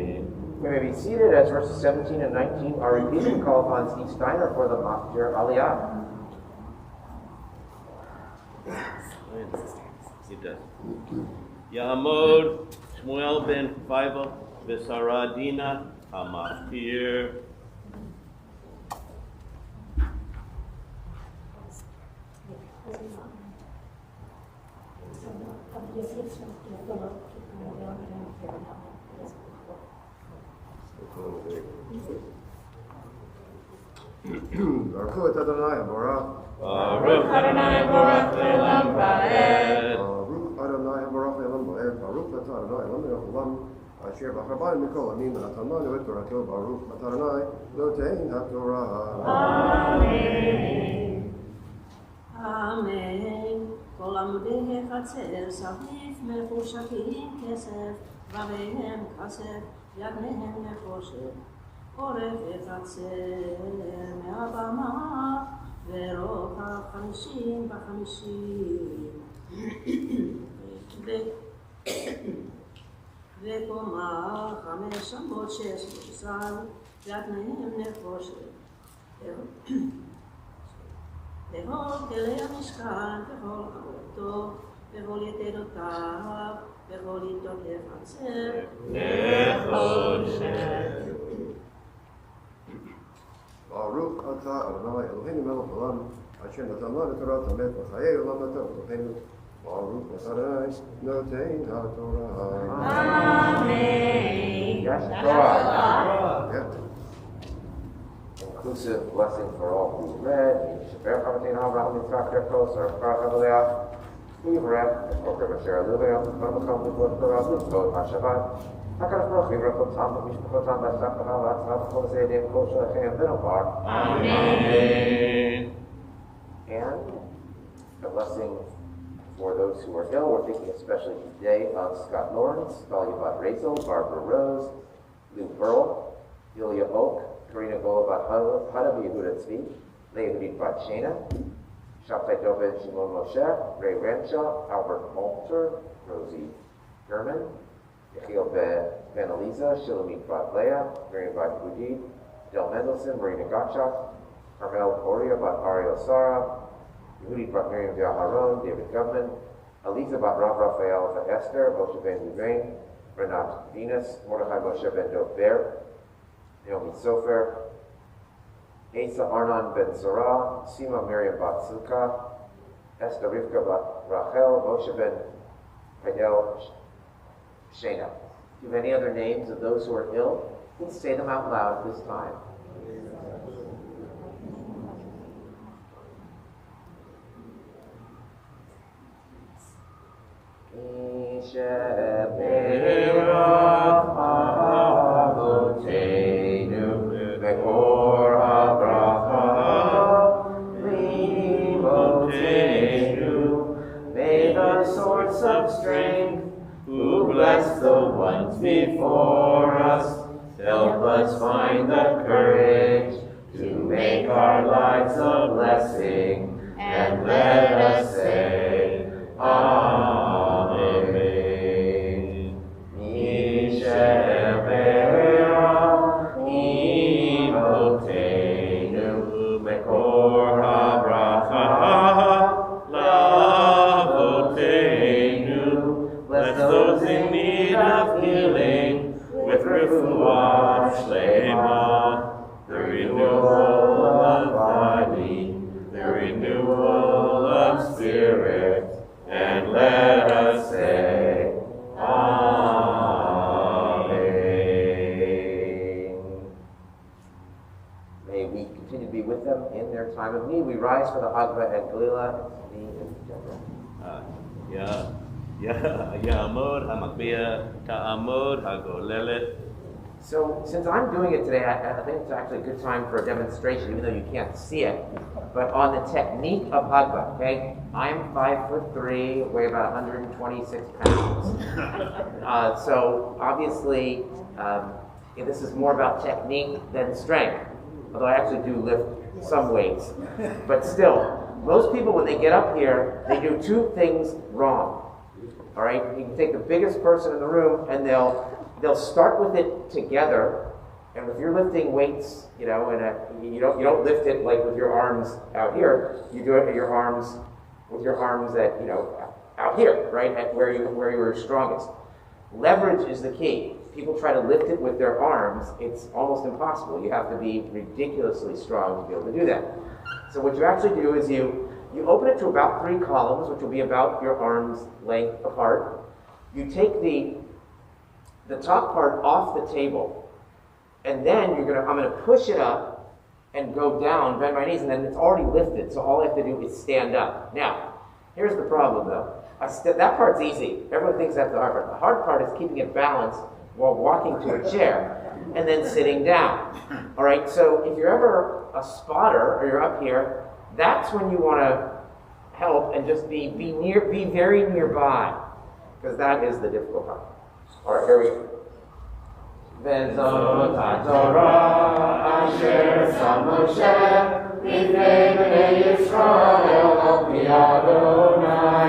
We may be seated as verses 17 and 19 are repeated and call upon Steve Steiner for the Machzor Aliyah. יעמוד שמואל בן פייבל ושרה דינה המחפיר. Baruch Adonai Barak. Baruch Adonai Baruch Le'olam Va'ed. Baruch Adonai Baruch Le'olam Va'ed. Baruch Adonai Le'olam Va'ed. Asher b'char banu mikol amim v'natan lanu et torato. Baruch Adonai noten haTorah. אמן. אמן. כל עמודי החצר סביב מחושקים כסף, ובהם כסף, ידניהם נחושת. אורך החצר מהבמה, ורוחב 50 ב-50, וקומה 516, ידניהם נחושת. וכל כלי המשכן, וכל עבודתו, וכל יתרותיו, וכל יתרות החצר, נחושת. Baruch atah Adonai Eloheinu melech haolam, asher natan lanu Torah tamet v'chayei olam natan b'tochenu. Baruch Adonai noten haTorah. Amen. Yes, Torah. Yeah. Inclusive blessing for all who read. Shaber Chavatin Avraham Yitzchak Yaakov Sarah Chavalea. Yivrech Echoker B'Sher Luvayam B'Makom B'Vot Torah B'Vot HaShabbat. HaKadosh Baruch Hu Yivrachotam B'Mishpachotam B'Sacham V'Atzmav Kol Zeidim Kol Shalachem V'Nomar. Amen. And a blessing for those who are ill. We're thinking especially today of Scott Lawrence, Valubat Razel, Barbara Rose, Lou Burl, Ilya Oak, Karina Golobat Hadav Yehuda Tzvi, Leah Hudit Bat Shena, Shabtai Dovid Shimon Moshe, Ray Renshaw, Albert Malter, Rosie German, Yechiel Ben Eliza, Shulamit Bat Leah, Miriam Bat Budid, Del Mendelson, Marina Gottschalk, Carmel Korea Bat Ariel Sara, Yehudi Bat Miriam Yaharon, David Govman, Eliza Bat Rav Raphael Esther, Moshe Ben Luvrain, Renat Venus, Mordechai Moshe Ben Dov Ber, Naomi Sofer, Asa Arnon ben Zerah, Sima Miriam bat Silka, Esther Rivka bat Rachel, Moshe ben Pedel Shena. Do you have any other names of those who are ill? Please say them out loud this time. May the source of strength, who bless the ones before us, help us find the courage to make our lives a blessing, and let us say, Amen. Misher Be'era Imotenu Mekor HaBracha Lavotenu. Bless those in need of healing with refuah shlema, the renewal of body, the renewal of spirit, and let us say, Amen. May we continue to be with them in their time of need. We rise for the Hagba and Galila, and Deborah. Ya'amod ha'makbiyah ta'amod ha'golelet. So, since I'm doing it today, I think it's actually a good time for a demonstration, even though you can't see it. But on the technique of Hagba, okay? I'm 5'3", weigh about 126 pounds. So, obviously, this is more about technique than strength. Although I actually do lift some weights. But still, most people, when they get up here, they do two things wrong. All right? You can take the biggest person in the room, and they'll start with it together, and if you're lifting weights, you know, and you don't lift it like with your arms out here. You do it with your arms at, you know, out here, right, at where you are strongest. Leverage is the key. People try to lift it with their arms. It's almost impossible. You have to be ridiculously strong to be able to do that. So what you actually do is you open it to about 3 columns, which will be about your arm's length apart. You take the top part off the table, and then I'm gonna push it up and go down, bend my knees, and then it's already lifted, so all I have to do is stand up. Now, here's the problem though. That part's easy. Everyone thinks that's the hard part. The hard part is keeping it balanced while walking to a chair and then sitting down. All right, so if you're ever a spotter or you're up here, that's when you want to help and just be very nearby, because that is the difficult part. All right, here we go. Vezot HaTorah asher sam Moshe b'nei bnei Yisrael al pi Adonai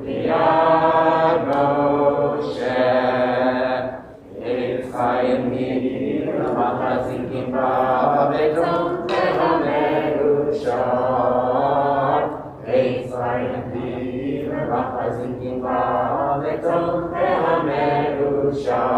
b'yad Moshe Eitz Chaim Him Machazikim Ba'abetom Me'ushar Eitz Chaim Him Machazikim Ba'abetom Me'ushar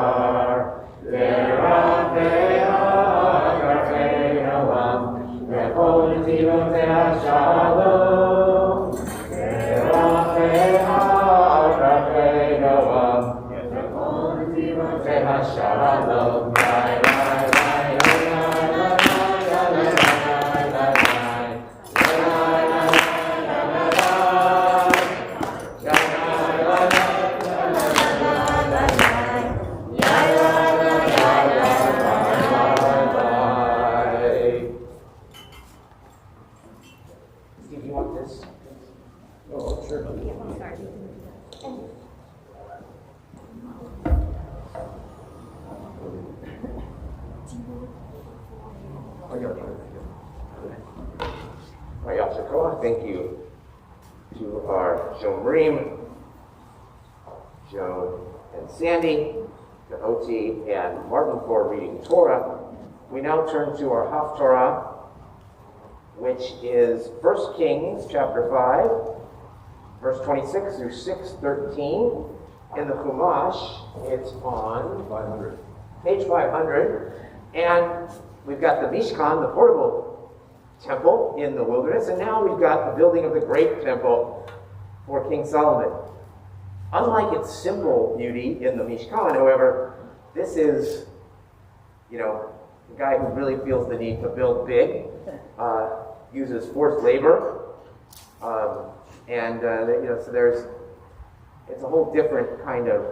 Thank you to our Shomrim, Joe and Sandy, to Oti and Martin for reading Torah. We now turn to our Haftorah, which is 1 Kings chapter 5, verse 26 through 6:13. In the Chumash, it's on 500. Page 500. And we've got the Mishkan, the portable temple in the wilderness, and now we've got the building of the great temple for King Solomon. Unlike its simple beauty in the Mishkan, however, this is, the guy who really feels the need to build big, uses forced labor, so it's a whole different kind of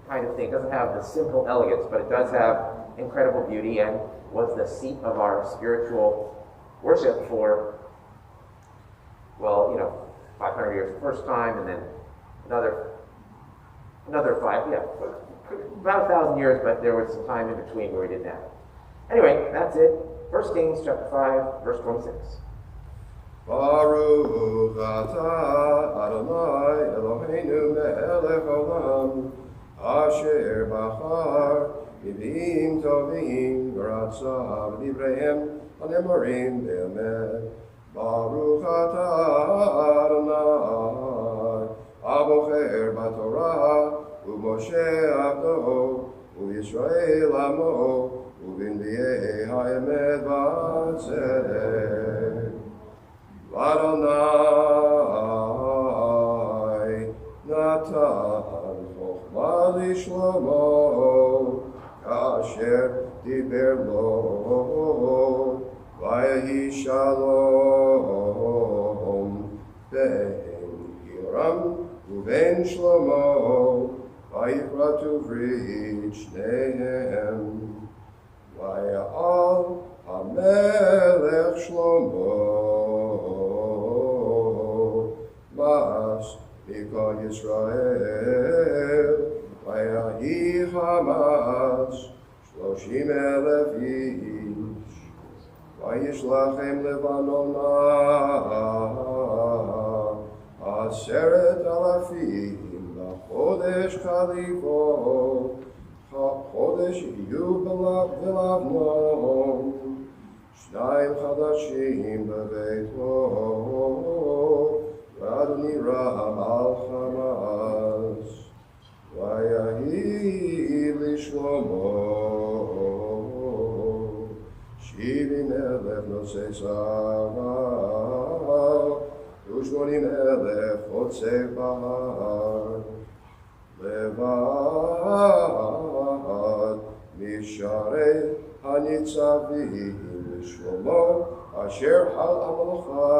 thing. It doesn't have the simple elegance, but it does have incredible beauty, and was the seat of our spiritual worship for, 500 years the first time, and then another 5, about 1,000 years, but there was some time in between where we didn't have it. Anyway, that's it. 1 Kings chapter 5, verse 26. Baruch atah Adonai Eloheinu melech haolam, asher bachar b'nivim tovim v'ratza b'divreihem hanemorim be'emet. Baruch atah Adonai abocher b'torah u'Moshe abdo u'Yisrael amo u'b'nbiei ha'emet v'tzedek. Adonai natan chokhmah lishlomo kasher diber lo vayehi shalom ben Hiram uben Shlomo vayifratu v'rit shnehem vayal hamelech Shlomo Mas Mikol Yisrael Vayahi Hamas 30,000 ish Vayishlachem Levanona 10,000 Chodesh Chalifo Chodesh Iyu B'Lavnon 2 Chadashim B'Beito Adoni Ram al Hamas, Vayahi Lishlomo, 70,000 Nosei Saval, 80,000 Chotzei Bahar, Levad Misharei Hanitzavim Lishlomo, Asher Hal Amalocha,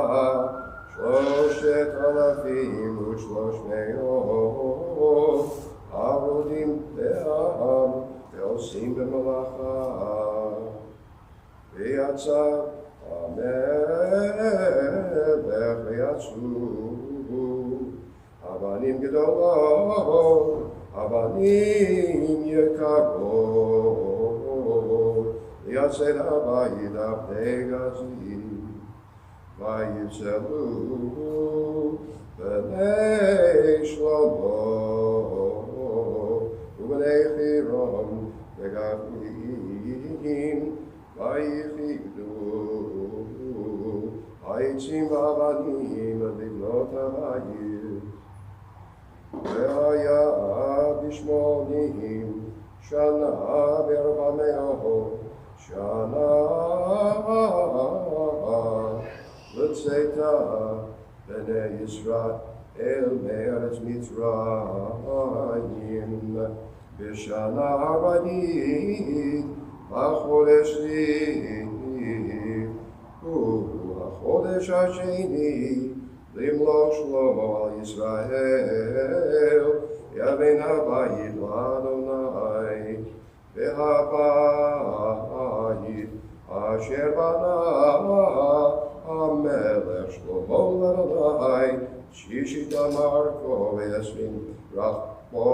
3,300 עבודים לעם ועושים במלאכה ויצא המלך ויצאו אבנים גדולות אבנים יקרות ויצא הבית הבני גזים ויצלו בני שלמה ובני חירום וגבים ויכיבדו העצים והאבנים לבנות הבית והיה ב80 שנה ב400 שנה לצאתה בני ישראל מארץ מצרים בשנה הרביעית בחודש הוא החודש השני למלוך שלמה על ישראל יבן הבית לאדוני והבית אשר בנה המלך שלמה לאדוני 60 אמרכו ו20 רחבו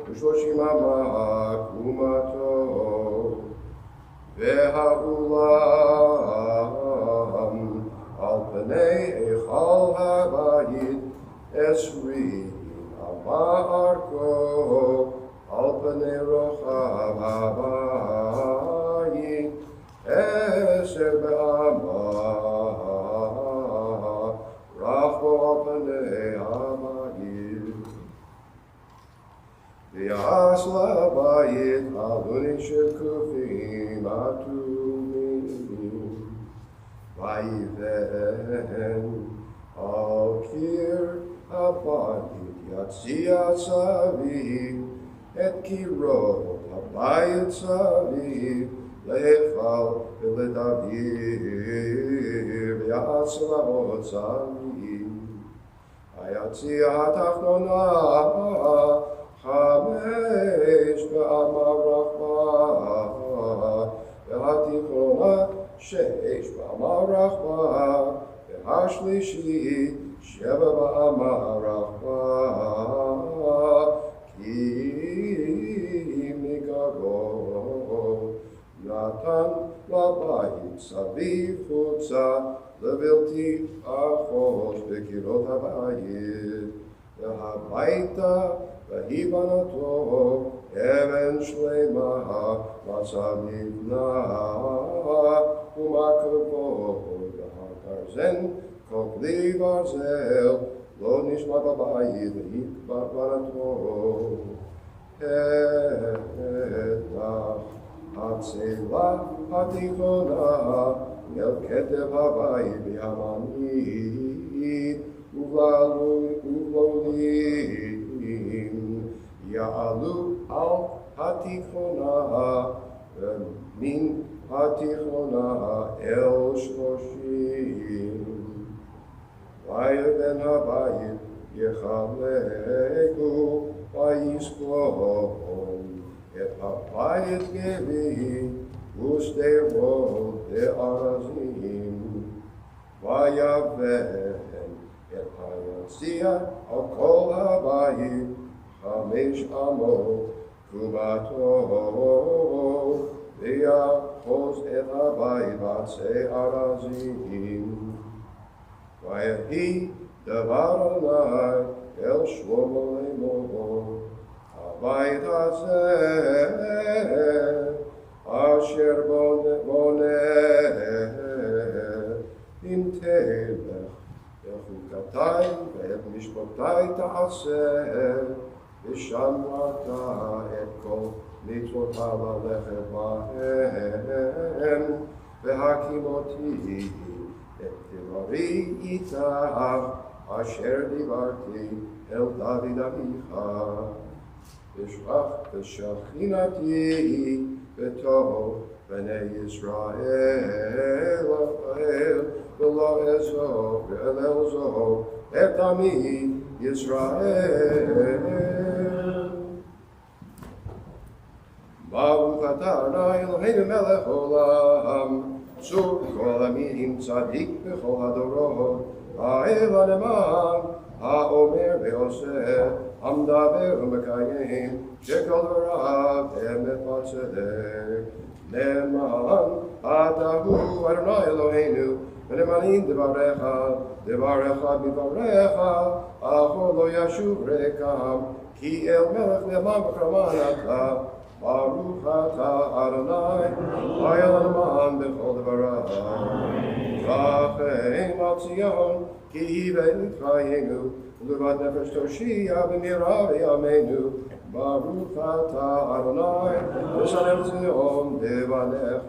ו30 אמה קומתו והאולם על פני היכל הבית 20 אמה ארכו על פני רוחב הבית 10 באמה רחבו על פני הבית ויעש לבית עלונים של כופים אטומים ויבן על קיר הבית יציע סביב את קירות הבית סביב להיכל ולדביר והצלעות סביב היציע התחתונה 5 באמה רחבה והתיכונה 6 באמה רחבה והשלישית 7 באמה רחבה כי מגגו נתן לבית סביב חוצה לבלתי אחוש בקירות הבית והביתה והיבנתו אבן שלמה מצא נבנה ומקרבו והגרזן כל כלי ברזל לא נשמע בבית והיבנתו התנח הצלה התיכונה אל כתב הבית והמנית ובלולים יעלו על התיכונה ומן התיכונה אל 30 ויבן הבית יחלקו ויסכום את הבית גבי ושדרות וארזים ויבן את היציע על כל הבית 5 אמות קומתו ויחוז את הבית בעצי ארזים ויהי דבר אדוני אל שלמה לאמור הבית הזה אשר בונה עם תלך וחוקתי ואת משפטי תעשה ושמרת את כל מצוות ללכת בהם והקימותי את דברי איתך אשר דיברתי אל דוד אביך ושכינתי בטוב בני ישראל ולא אעזוב ואל אעזוב את עמי ישראל. ברוך אתה אדוני אלוהינו מלך העולם צור כל המינים צדיק בכל הדורות האל הנאמן האומר ועושה המדבר ומקיים שכל דבריו אמת וצדק נאמן אתה הוא אדוני אלוהינו ונאמנים דבריך מדבריך אך לא ישוב ריקם כי אל מלך נאמן וחרמן אתה ברוך אתה אדוני האל הנאמן בכל דבריו וכן על ציון כי היבט חיינו ולבד נפש תושיע במהרה בימינו ברוך אתה אדוני ושלם ציון בבניך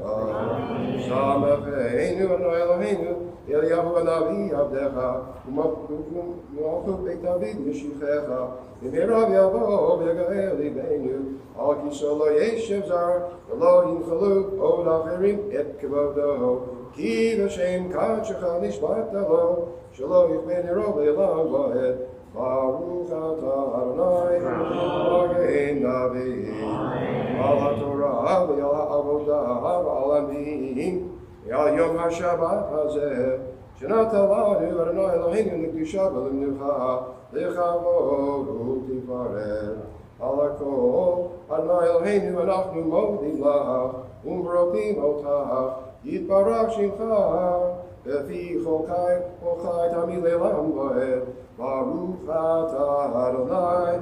שמחנו אדוני אלוהינו אליהו הנביא עבדך ומלכות בית דוד משיחך במהרה יבוא ויגאל ליבנו על כיסאו לא ישב זר ולא ינחלו עוד אחרים את כבודו כי בשם קדשך נשבעת לו שלא יכבה נרו לעולם ועד ברוך אתה אדוני מגן דוד על התורה ועל העבודה ועל הנביאים ועל יום השבת הזה שנתן לנו אדוני אלוהינו לקדושה ולמנוחה לכבוד ולתפארת על הכל אדוני אלוהינו אנחנו מודים לך ומברכים אותך יתברך שמך בפי כל חי תמיד לעולם ועד ברוך אתה אדוני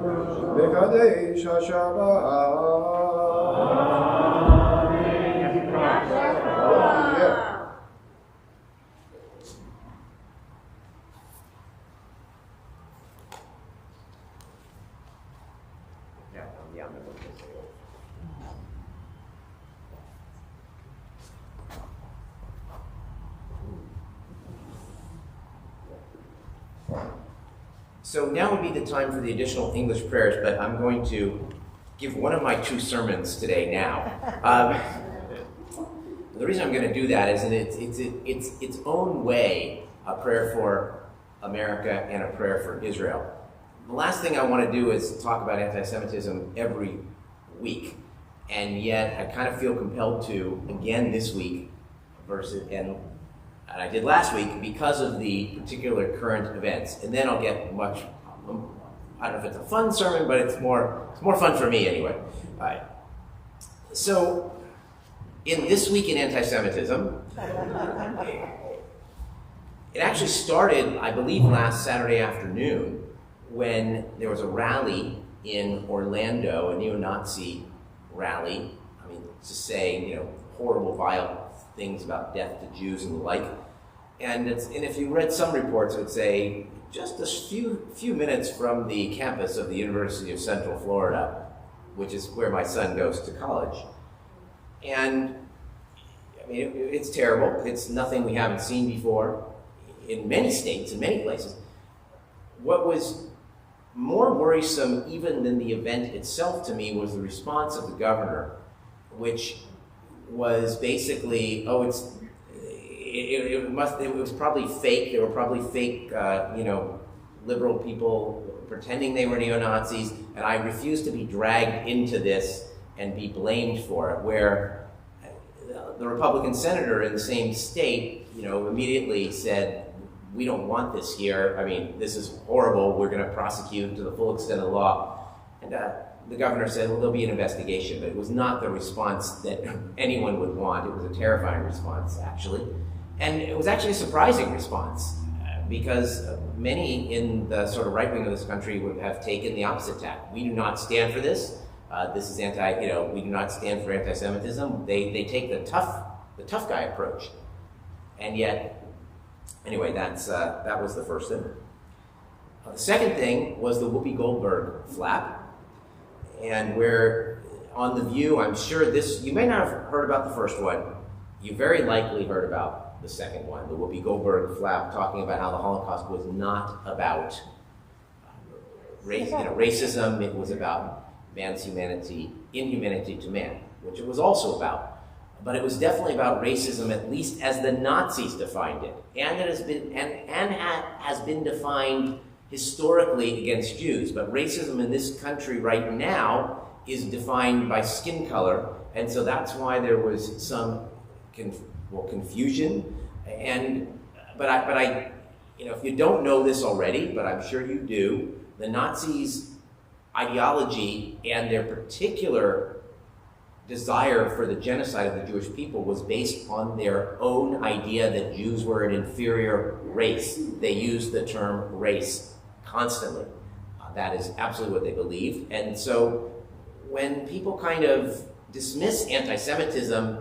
מקדש השבת. So now would be the time for the additional English prayers, but I'm going to give one of my two sermons today now. The reason I'm going to do that is that it's its own way a prayer for America and a prayer for Israel. The last thing I want to do is talk about anti-Semitism every week, and yet I kind of feel compelled to again this week, and I did last week because of the particular current events. And then I'll get much, I don't know if it's a fun sermon, but it's more fun for me anyway. All right. So, in This Week in Anti-Semitism, it actually started, I believe, last Saturday afternoon when there was a rally in Orlando, a neo-Nazi rally. I mean, just saying, horrible, vile things about death to Jews and the like. And if you read some reports, it would say just a few minutes from the campus of the University of Central Florida, which is where my son goes to college. And I mean, it's terrible. It's nothing we haven't seen before in many states, in many places. What was more worrisome even than the event itself to me was the response of the governor, which was basically, it was probably fake. There were probably fake, liberal people pretending they were neo-Nazis, and I refuse to be dragged into this and be blamed for it, where the Republican senator in the same state, immediately said, we don't want this here. I mean, this is horrible. We're going to prosecute to the full extent of the law. And the governor said, well, there'll be an investigation, but it was not the response that anyone would want. It was a terrifying response, actually. And it was actually a surprising response, because many in the sort of right wing of this country would have taken the opposite tack. We do not stand for this. This is we do not stand for anti-Semitism. They take the tough guy approach. And yet, anyway, that was the first thing. The second thing was the Whoopi Goldberg flap. And where on The View, I'm sure you may not have heard about the first one. You very likely heard about the second one, the Whoopi Goldberg flap, talking about how the Holocaust was not about racism. It was about man's inhumanity to man, which it was also about. But it was definitely about racism, at least as the Nazis defined it, and it has been defined historically against Jews. But racism in this country right now is defined by skin color, and so that's why there was some confusion. But if you don't know this already, but I'm sure you do, the Nazis' ideology and their particular desire for the genocide of the Jewish people was based on their own idea that Jews were an inferior race. They used the term race constantly. That is absolutely what they believed. And so when people kind of dismiss anti-Semitism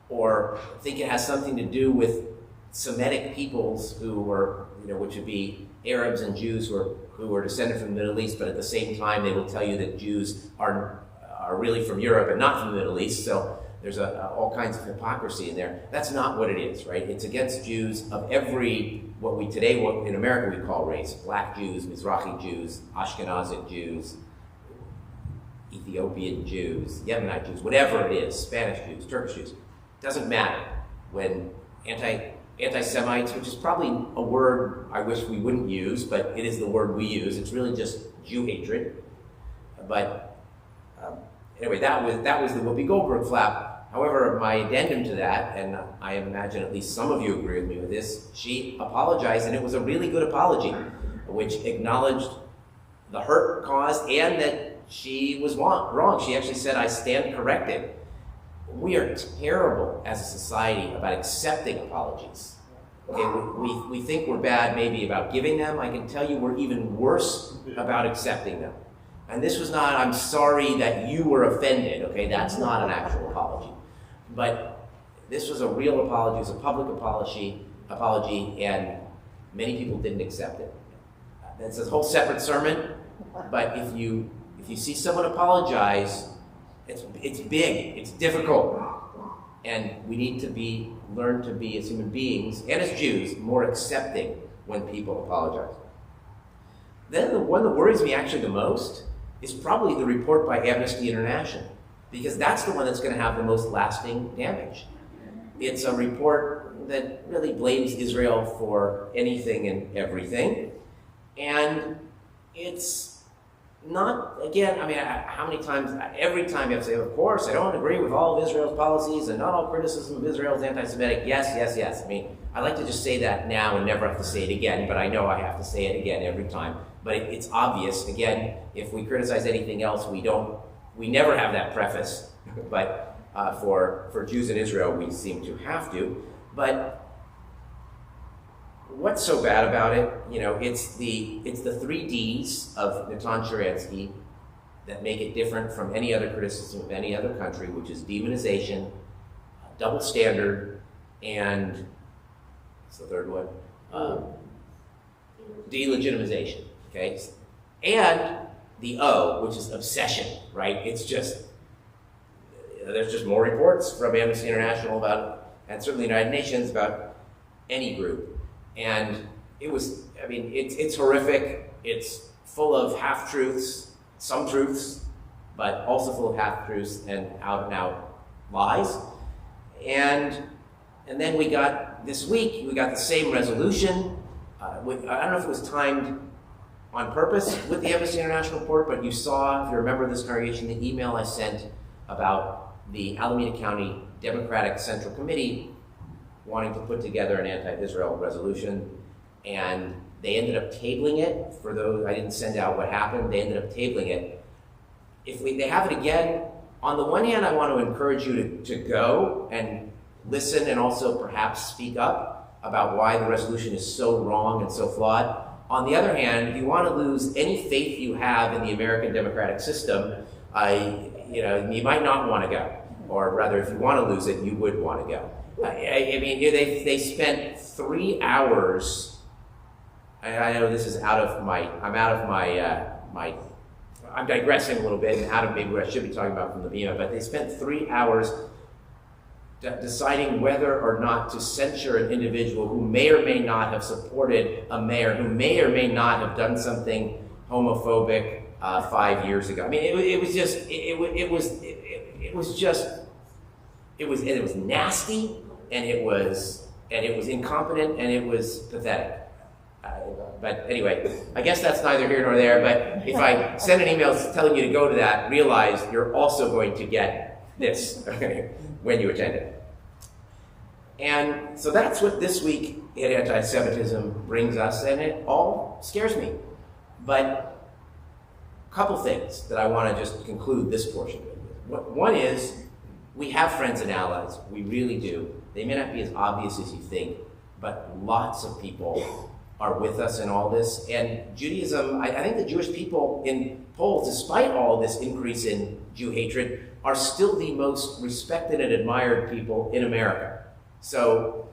or think it has something to do with Semitic peoples who were, which would be Arabs and Jews who were descended from the Middle East, but at the same time they will tell you that Jews are really from Europe and not from the Middle East, so there's all kinds of hypocrisy in there. That's not what it is, right? It's against Jews of every, what in America we call race: Black Jews, Mizrahi Jews, Ashkenazic Jews, Ethiopian Jews, Yemenite Jews, whatever it is, Spanish Jews, Turkish Jews. It doesn't matter when anti-Semites, which is probably a word I wish we wouldn't use, but it is the word we use. It's really just Jew hatred. But anyway, that was the Whoopi Goldberg flap. However, my addendum to that, and I imagine at least some of you agree with me with this, she apologized, and it was a really good apology, which acknowledged the hurt caused and that she was wrong. She actually said, I stand corrected. We are terrible as a society about accepting apologies. Okay, we think we're bad maybe about giving them. I can tell you we're even worse about accepting them. And this was not, I'm sorry that you were offended, okay? That's not an actual apology. But this was a real apology, it was a public apology, and many people didn't accept it. That's a whole separate sermon, but if you see someone apologize, it's big, it's difficult. And we need to learn to be, as human beings, and as Jews, more accepting when people apologize. then the one that worries me actually the most is probably the report by Amnesty International, because that's the one that's going to have the most lasting damage. It's a report that really blames Israel for anything and everything. And it's not, again, I mean, how many times, every time you have to say, of course, I don't agree with all of Israel's policies and not all criticism of Israel is anti-Semitic. Yes, yes, yes. I mean, I like to just say that now and never have to say it again, but I know I have to say it again every time. But it's obvious, again, if we criticize anything else, we never have that preface. But for Jews in Israel, we seem to have to. But what's so bad about it? You know, it's the 3 Ds of Natan Sharansky that make it different from any other criticism of any other country, which is demonization, double standard, and what's the third one? Delegitimization. Okay, and the O, which is obsession. Right? It's just there's just more reports from Amnesty International about, and certainly the United Nations, about any group. And it was, I mean, it's horrific. It's full of half-truths, some truths, but also full of half-truths and out-and-out lies. And then we got, this week, we got the same resolution. I don't know if it was timed on purpose with the Amnesty International report, but you saw, if you remember this congregation, the email I sent about the Alameda County Democratic Central Committee wanting to put together an anti-Israel resolution, and they ended up tabling it. For those, I didn't send out what happened, they ended up tabling it. If they have it again, on the one hand, I want to encourage you to go and listen and also perhaps speak up about why the resolution is so wrong and so flawed. On the other hand, if you want to lose any faith you have in the American democratic system, you might not want to go. Or rather, if you want to lose it, you would want to go. I mean, they spent 3 hours. I know this is I'm digressing a little bit and out of maybe what I should be talking about from the Bima, but they spent 3 hours deciding whether or not to censure an individual who may or may not have supported a mayor, who may or may not have done something homophobic 5 years ago. I mean, it was nasty, and it was incompetent, and it was pathetic. But anyway, I guess that's neither here nor there. But if I send an email telling you to go to that, realize you're also going to get this when you attend it. And so that's what this week in anti-Semitism brings us, and it all scares me. But a couple things that I want to just conclude this portion with. One is, we have friends and allies. We really do. They may not be as obvious as you think, but lots of people are with us in all this. And Judaism, I think the Jewish people in polls, despite all this increase in Jew hatred, are still the most respected and admired people in America. So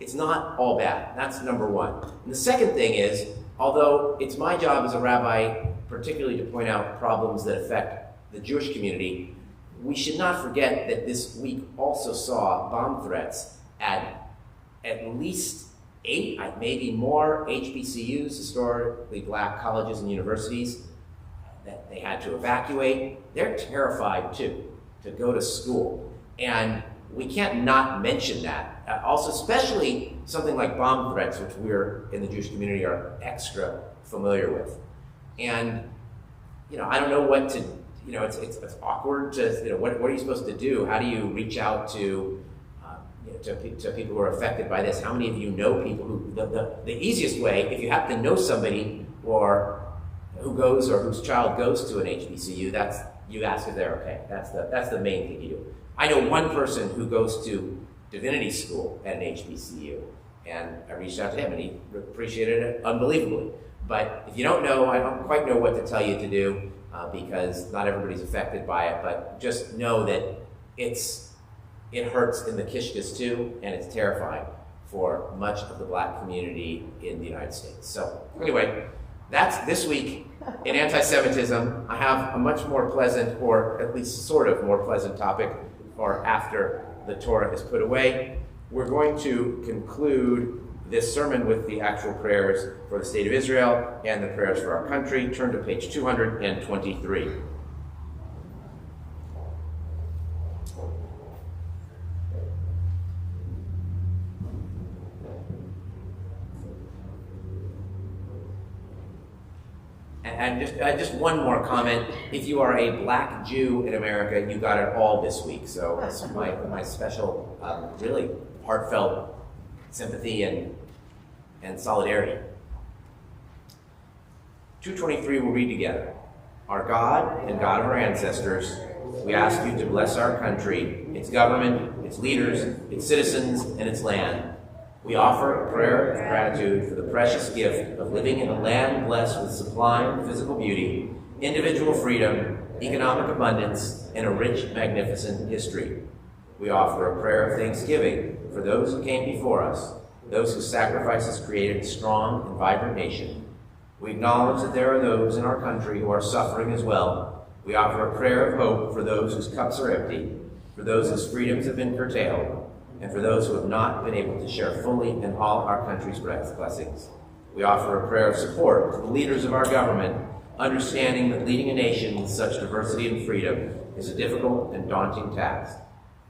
it's not all bad. That's number one. And the second thing is, although it's my job as a rabbi particularly to point out problems that affect the Jewish community, we should not forget that this week also saw bomb threats at least 8, maybe more, HBCUs, historically black colleges and universities, that they had to evacuate. They're terrified too, to go to school. And we can't not mention that. Also, especially something like bomb threats, which we're in the Jewish community are extra familiar with. And, I don't know what to, it's awkward to, what are you supposed to do? How do you reach out to people who are affected by this? How many of you know people who, the easiest way, if you happen to know somebody or who goes or whose child goes to an HBCU, that's, you ask if they're okay. That's the main thing you do. I know one person who goes to divinity school at an HBCU, and I reached out to him and he appreciated it unbelievably. But if you don't know, I don't quite know what to tell you to do because not everybody's affected by it, but just know that it hurts in the Kishkas too, and it's terrifying for much of the black community in the United States. So anyway, that's this week in anti-Semitism. I have a much more pleasant, or at least sort of more pleasant topic for after the Torah is put away. We're going to conclude this sermon with the actual prayers for the state of Israel and the prayers for our country. Turn to page 223. And just one more comment. If you are a black Jew in America, you got it all this week. So that's my special, really heartfelt sympathy and solidarity. 223 we'll read together. Our God and God of our ancestors, we ask you to bless our country, its government, its leaders, its citizens, and its land. We offer a prayer of gratitude for the precious gift of living in a land blessed with sublime physical beauty, individual freedom, economic abundance, and a rich, magnificent history. We offer a prayer of thanksgiving for those who came before us, those whose sacrifices created a strong and vibrant nation. We acknowledge that there are those in our country who are suffering as well. We offer a prayer of hope for those whose cups are empty, for those whose freedoms have been curtailed, and for those who have not been able to share fully in all our country's blessings. We offer a prayer of support to the leaders of our government, understanding that leading a nation with such diversity and freedom is a difficult and daunting task.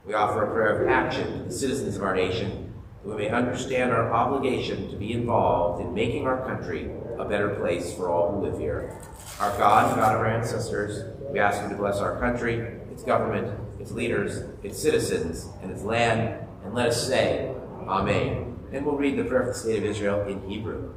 We offer a prayer of action to the citizens of our nation, that we may understand our obligation to be involved in making our country a better place for all who live here. Our God and God of our ancestors, we ask you to bless our country, its government, its leaders, its citizens, and its land, and let us say, Amen. And we'll read the prayer for the state of Israel in Hebrew.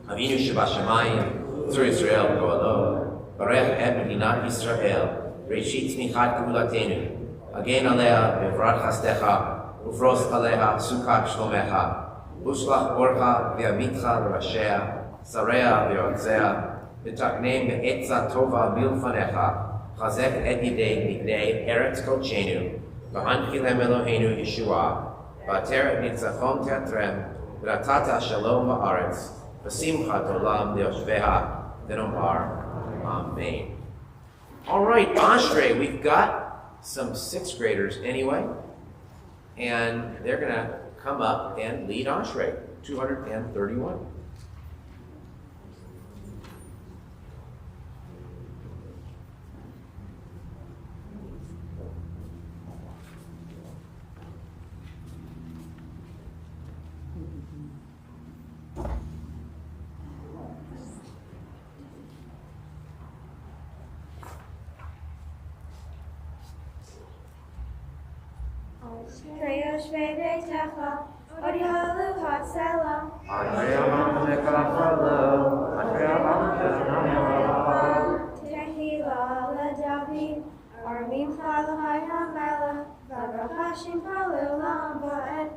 Avinu Shabashamayim, Tzur Yisrael Go'alo, Barech et Medinat Yisrael, Reshit Tzmichat Gevulatenu, Again Alea Bevrat Chastecha, Ufros Aleha Sukat Shlomecha, Ushlach Orcha V'Amitcha L'Rashea, Sarea V'Yotzea, V'Taknem Be'etza Tova Milfanecha, Chazek et Yidei Mignei Eretz Kolchenu, V'Hankilem Eloheinu Yeshua, V'Ater et Nitzachon Teatrem, V'Atata Shalom V'Aretz, V'Simchat Olam Deoshveha, V'Nomar, Amen. All right, Ashrei, we've got some 6th graders anyway, and they're going to come up and lead Ashrei, 231. Yoshvei Beitecha, Od Yahalu Hatzelam, Tehila LeDavid, Armim Chalahai HaMelech, V'Rachashim Ha'Leolam Va'ed,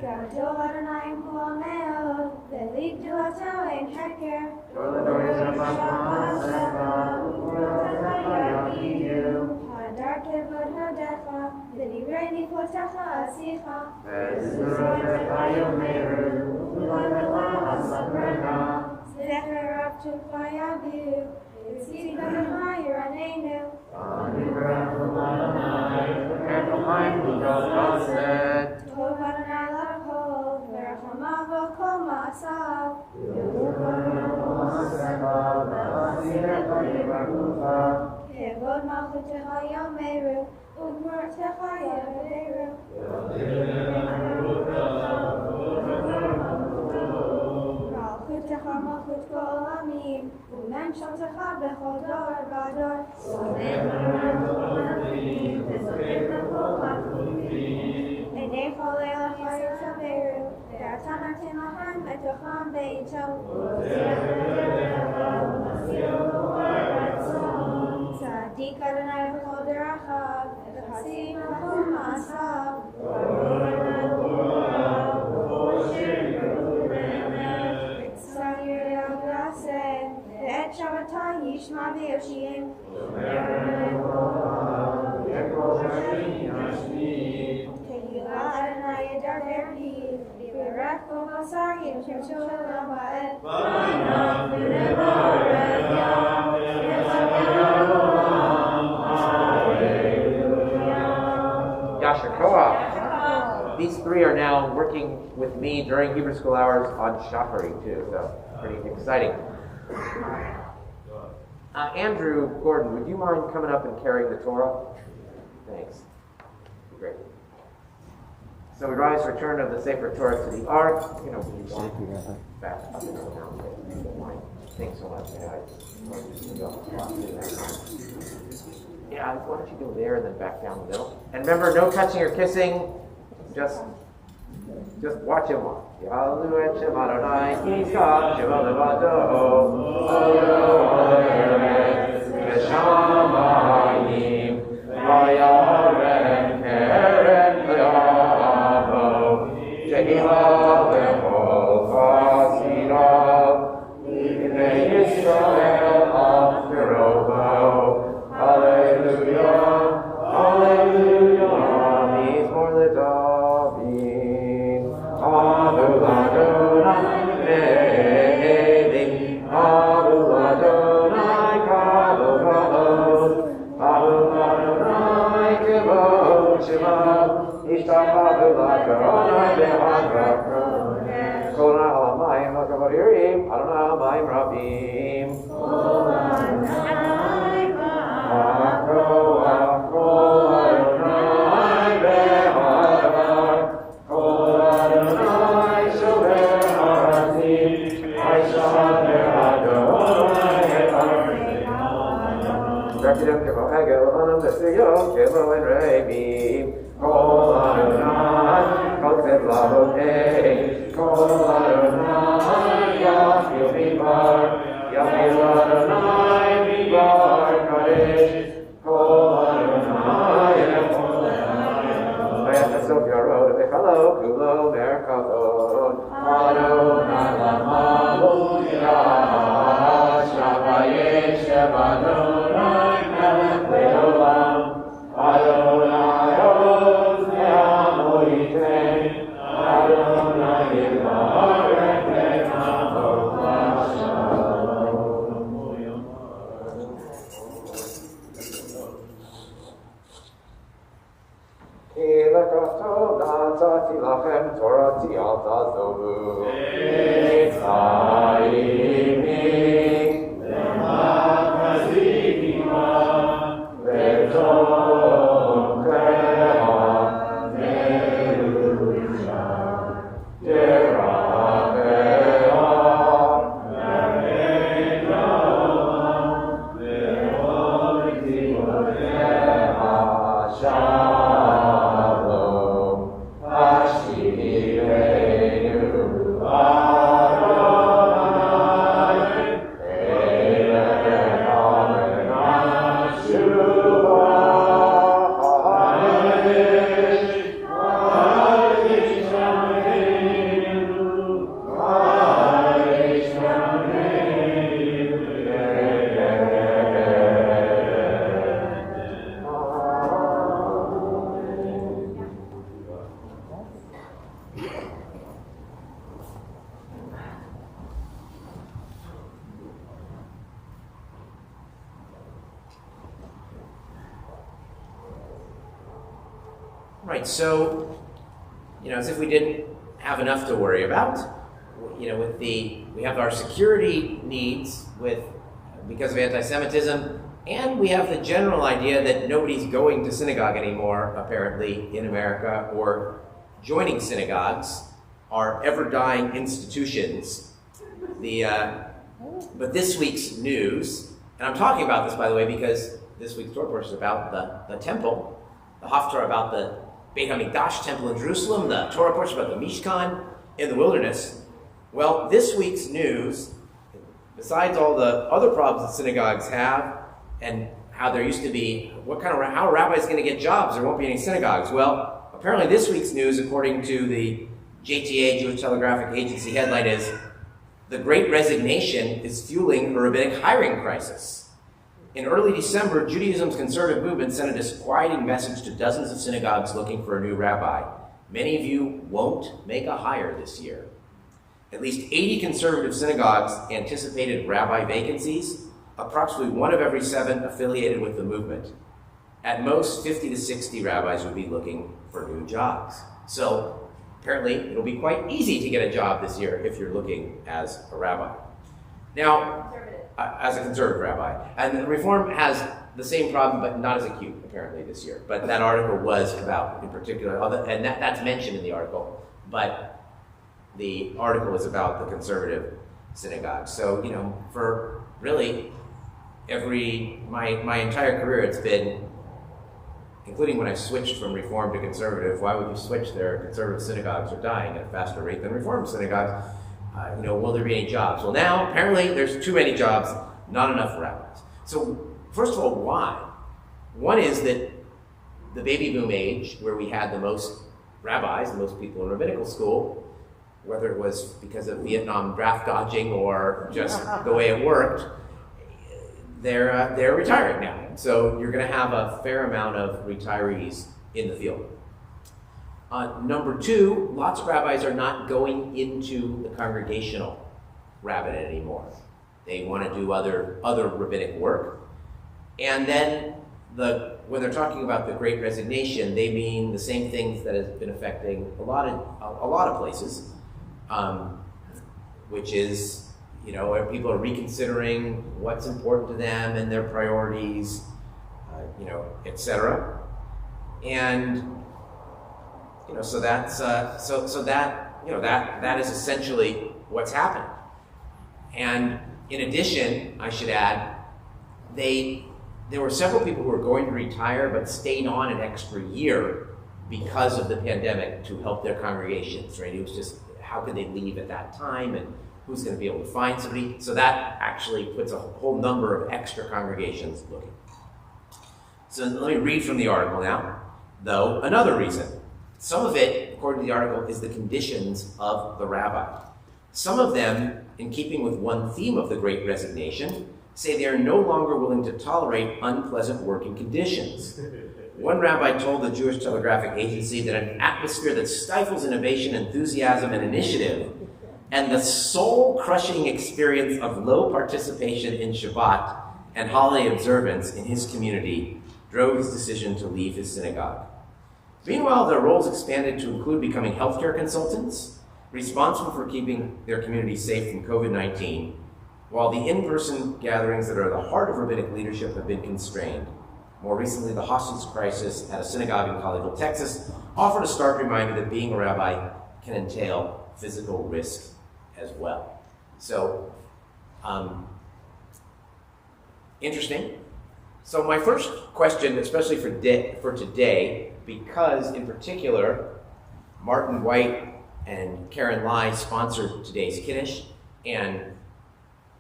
Gadol Adonai Kol Me'od, V'Ligdu Ato Ein Heker, Hadar Kevod Hadecha, V'Divrei Nipotecha Asicha, Zecher Rav Tukva Yaviu, Yitzchak Adonai Yiranenu, Tov Adonai L'Kol, V'Rachamav Kol Ma'asav, Kevod Malchutecha Yameru, Ugmurtecha Yaveru, Malchutecha Malchut Kol Amim, U'Menshaltecha B'chol Dor V'Ador, Enei Cholei L'Chayil Shaveru, Ve'atan Artem Lahem Etocham Be'ito, Tzadik Adonai V'chol Derachav, V'chasim V'chol Ma'asav, V'tzar Yireh V'aseh, Ve'et Shabbatai Yishma V'yoshiyim, Tehila Adonai Yedar Verhi, V'rech Kol Basar Yimshem Sholem Va'ed, Yasher Koach. These three are now working with me during Hebrew school hours on Shachari too, so pretty exciting. Andrew Gordon, would you mind coming up and carrying the Torah? Thanks. Great. So we rise, return of the Sefer Torah to the Ark. You know, back up and down. Thanks so much. Yeah, why don't you go there and then back down the middle? And remember, no touching or kissing. Just watch him walk. Yalu et Shem Adonai, Yisach Shem Levado, Oyoret, Veshamayim, Vayaret, Keren Le'avo, Shehilah Le'chol Chasirav, B'nei Yisrael Al Yerovo, Hallelujah, Hallelujah, Mizmor LeDavid. Right, so, as if we didn't have enough to worry about, we have our security needs because of anti-Semitism, and we have the general idea that nobody's going to synagogue anymore, apparently, in America, or joining synagogues are ever-dying institutions. But this week's news, and I'm talking about this, by the way, because this week's Torah portion is about the temple, the Haftarah about the Beit HaMikdash temple in Jerusalem, the Torah portion about the Mishkan in the wilderness. Well, this week's news, besides all the other problems that synagogues have, and how there used to be, how are rabbis going to get jobs? There won't be any synagogues. Well, apparently this week's news, according to the JTA, Jewish Telegraphic Agency headline, is the Great Resignation is fueling a rabbinic hiring crisis. In early December, Judaism's conservative movement sent a disquieting message to dozens of synagogues looking for a new rabbi. Many of you won't make a hire this year. At least 80 conservative synagogues anticipated rabbi vacancies, approximately 1 of every 7 affiliated with the movement. at most 50 to 60 rabbis would be looking for new jobs. So apparently it'll be quite easy to get a job this year if you're looking as a rabbi. Now, as a conservative rabbi. And the Reform has the same problem, but not as acute, apparently, this year. But that article was about, in particular, and that's mentioned in the article, but the article is about the conservative synagogue. So, for really my entire career, it's been, including when I switched from Reform to conservative. Why would you switch there? Conservative synagogues are dying at a faster rate than Reform synagogues. Will there be any jobs? Well, now, apparently, there's too many jobs, not enough rabbis. So, first of all, why? One is that the baby boom age, where we had the most rabbis, the most people in rabbinical school, whether it was because of Vietnam draft dodging or just the way it worked, they're retiring now. So you're going to have a fair amount of retirees in the field. Number two, lots of rabbis are not going into the congregational rabbinate anymore. They want to do other rabbinic work. And then when they're talking about the Great Resignation, they mean the same things that has been affecting a lot of places, which is, where people are reconsidering what's important to them and their priorities, etc. And so that's that is essentially what's happening. And in addition, I should add, there were several people who were going to retire but stayed on an extra year because of the pandemic to help their congregations, right? It was just, how could they leave at that time, and who's going to be able to find somebody? So that actually puts a whole number of extra congregations looking. So let me read from the article now, though. Another reason. Some of it, according to the article, is the conditions of the rabbi. Some of them, in keeping with one theme of the Great Resignation, say they are no longer willing to tolerate unpleasant working conditions. One rabbi told the Jewish Telegraphic Agency that an atmosphere that stifles innovation, enthusiasm, and initiative, and the soul-crushing experience of low participation in Shabbat and holiday observance in his community drove his decision to leave his synagogue. Meanwhile, their roles expanded to include becoming healthcare consultants, responsible for keeping their community safe from COVID-19, while the in-person gatherings that are the heart of rabbinic leadership have been constrained. More recently, the hostage crisis at a synagogue in Colleyville, Texas, offered a stark reminder that being a rabbi can entail physical risk as well. So, interesting. So my first question, especially for today, because in particular, Martin White and Karen Lai sponsored today's Kiddush, and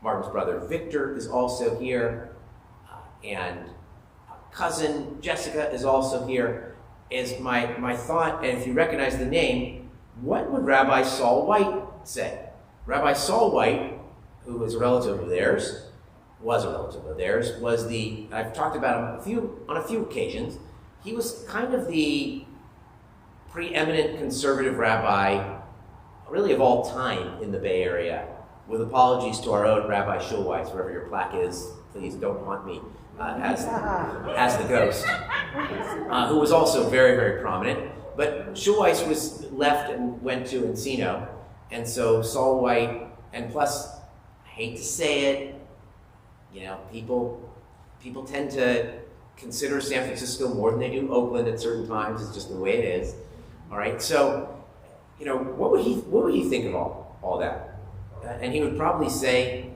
Martin's brother Victor is also here, and cousin Jessica is also here, is my thought, and if you recognize the name, what would Rabbi Saul White say? Rabbi Saul White, who is a relative of theirs, was I've talked about him on a few occasions. He was kind of the preeminent conservative rabbi, really of all time in the Bay Area, with apologies to our own Rabbi Schulweis, wherever your plaque is, please don't haunt me as the ghost, who was also very, very prominent. But Schulweis was left and went to Encino, and so Saul White, and plus, I hate to say it, people tend to consider San Francisco more than they do Oakland at certain times. It's just the way it is. All right, so what would he think of all that? And he would probably say,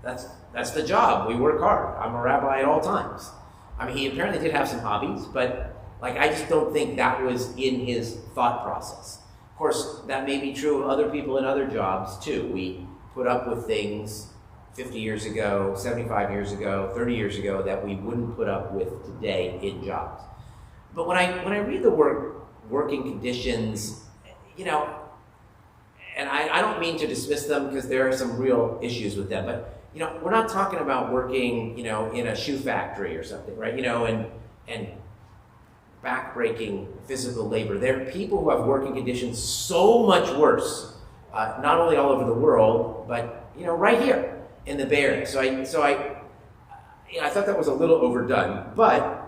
that's the job. We work hard. I'm a rabbi at all times. I mean, he apparently did have some hobbies, but I just don't think that was in his thought process. Of course, that may be true of other people in other jobs too. We put up with things 50 years ago, 75 years ago, 30 years ago that we wouldn't put up with today in jobs. But when I read the word working conditions, and I don't mean to dismiss them because there are some real issues with them, but we're not talking about working, in a shoe factory or something, right? And backbreaking physical labor. There are people who have working conditions so much worse, not only all over the world, but right here in the Bay Area. So I thought that was a little overdone, but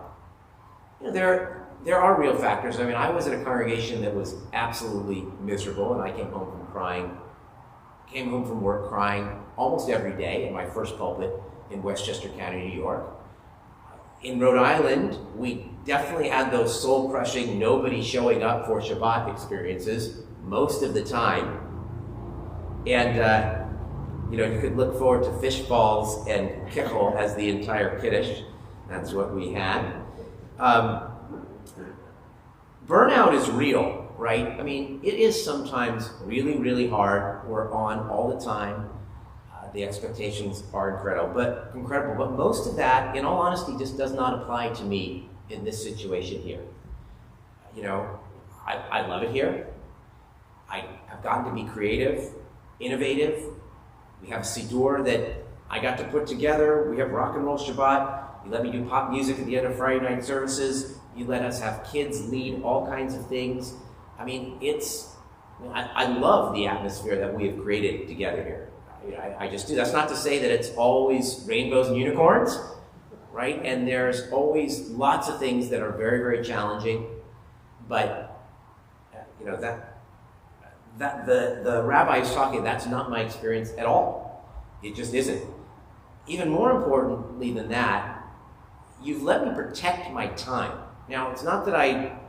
there are real factors. I mean, I was in a congregation that was absolutely miserable, and I came home from work crying almost every day in my first pulpit in Westchester County, New York. In Rhode Island, we definitely had those soul-crushing, nobody showing up for Shabbat experiences most of the time. And, you could look forward to fish balls and kichel as the entire kiddush. That's what we had. Burnout is real, right? I mean, it is sometimes really, really hard. We're on all the time. The expectations are incredible, but most of that, in all honesty, just does not apply to me in this situation here. I love it here. I have gotten to be creative, innovative. We have a Siddur that I got to put together. We have rock and roll Shabbat. You let me do pop music at the end of Friday night services. You let us have kids lead all kinds of things. I mean, I love the atmosphere that we have created together here. I just do. That's not to say that it's always rainbows and unicorns, right? And there's always lots of things that are very, very challenging. But the rabbi is talking. That's not my experience at all. It just isn't. Even more importantly than that, you've let me protect my time. Now, it's not that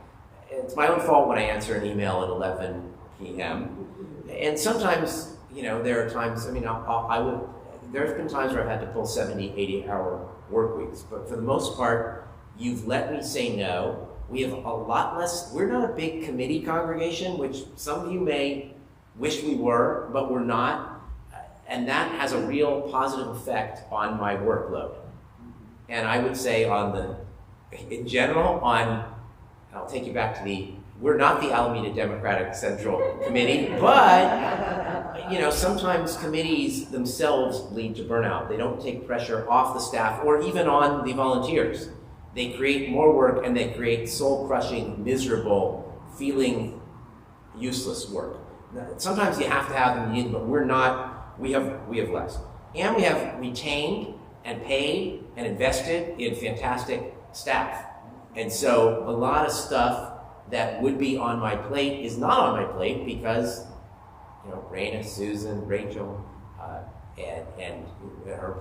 it's my own fault when I answer an email at 11 p.m. And sometimes, there are times, there's been times where I've had to pull 70, 80-hour work weeks. But for the most part, you've let me say no. We have a lot less, we're not a big committee congregation, which some of you may wish we were, but we're not. And that has a real positive effect on my workload. And I would say in general, I'll take you back to we're not the Alameda Democratic Central Committee, but, sometimes committees themselves lead to burnout. They don't take pressure off the staff or even on the volunteers. They create more work and they create soul-crushing, miserable, feeling useless work. Sometimes you have to have them, but we're not, we have less. And we have retained and paid and invested in fantastic staff. And so a lot of stuff that would be on my plate is not on my plate because, Raina, Susan, Rachel, and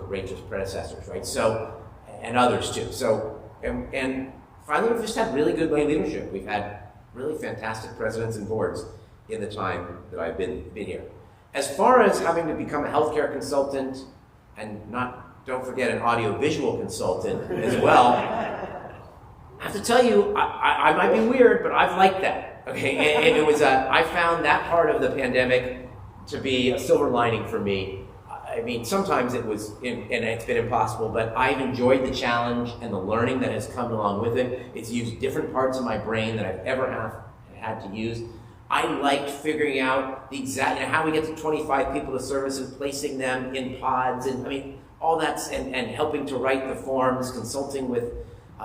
Rachel's predecessors, right? So, and others too. So, and finally, we've just had really good lay leadership. We've had really fantastic presidents and boards in the time that I've been here. As far as having to become a healthcare consultant and don't forget an audiovisual consultant as well, I have to tell you, I might be weird, but I've liked that. Okay, and it was I found that part of the pandemic to be a silver lining for me. I mean, sometimes it was, and it's been impossible, but I've enjoyed the challenge and the learning that has come along with it. It's used different parts of my brain that I've ever had to use. I liked figuring out the exact, how we get to 25 people to service and placing them in pods, and all that's, and helping to write the forms, consulting with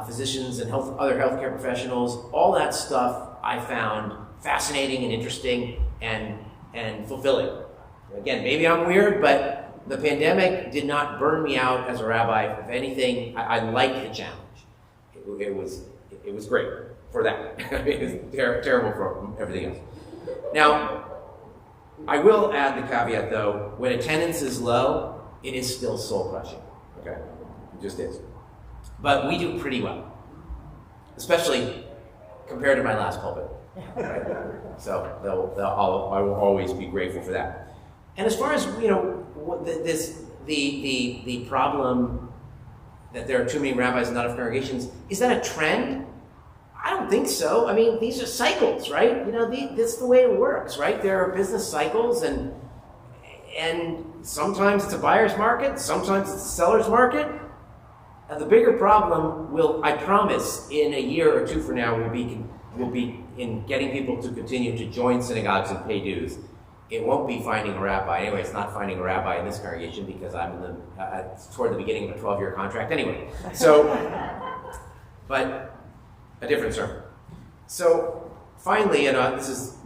physicians and other healthcare professionals. All that stuff I found fascinating and interesting and fulfilling. Again, maybe I'm weird, but the pandemic did not burn me out as a rabbi. If anything, I liked the challenge. It was great for that. It was terrible for everything else. Now, I will add the caveat though, when attendance is low, it is still soul crushing. Okay, it just is. But we do pretty well, especially compared to my last pulpit. Right? So I will always be grateful for that. And as far as the problem that there are too many rabbis and not enough congregations, is that a trend? I don't think so. I mean, these are cycles, right? That's the way it works, right? There are business cycles, and sometimes it's a buyer's market, sometimes it's a seller's market. The bigger problem I promise, in a year or two from now, will be in getting people to continue to join synagogues and pay dues. It won't be finding a rabbi. Anyway, it's not finding a rabbi in this congregation because I'm toward the beginning of a 12-year contract anyway. So, but a different sermon. So, finally, and this is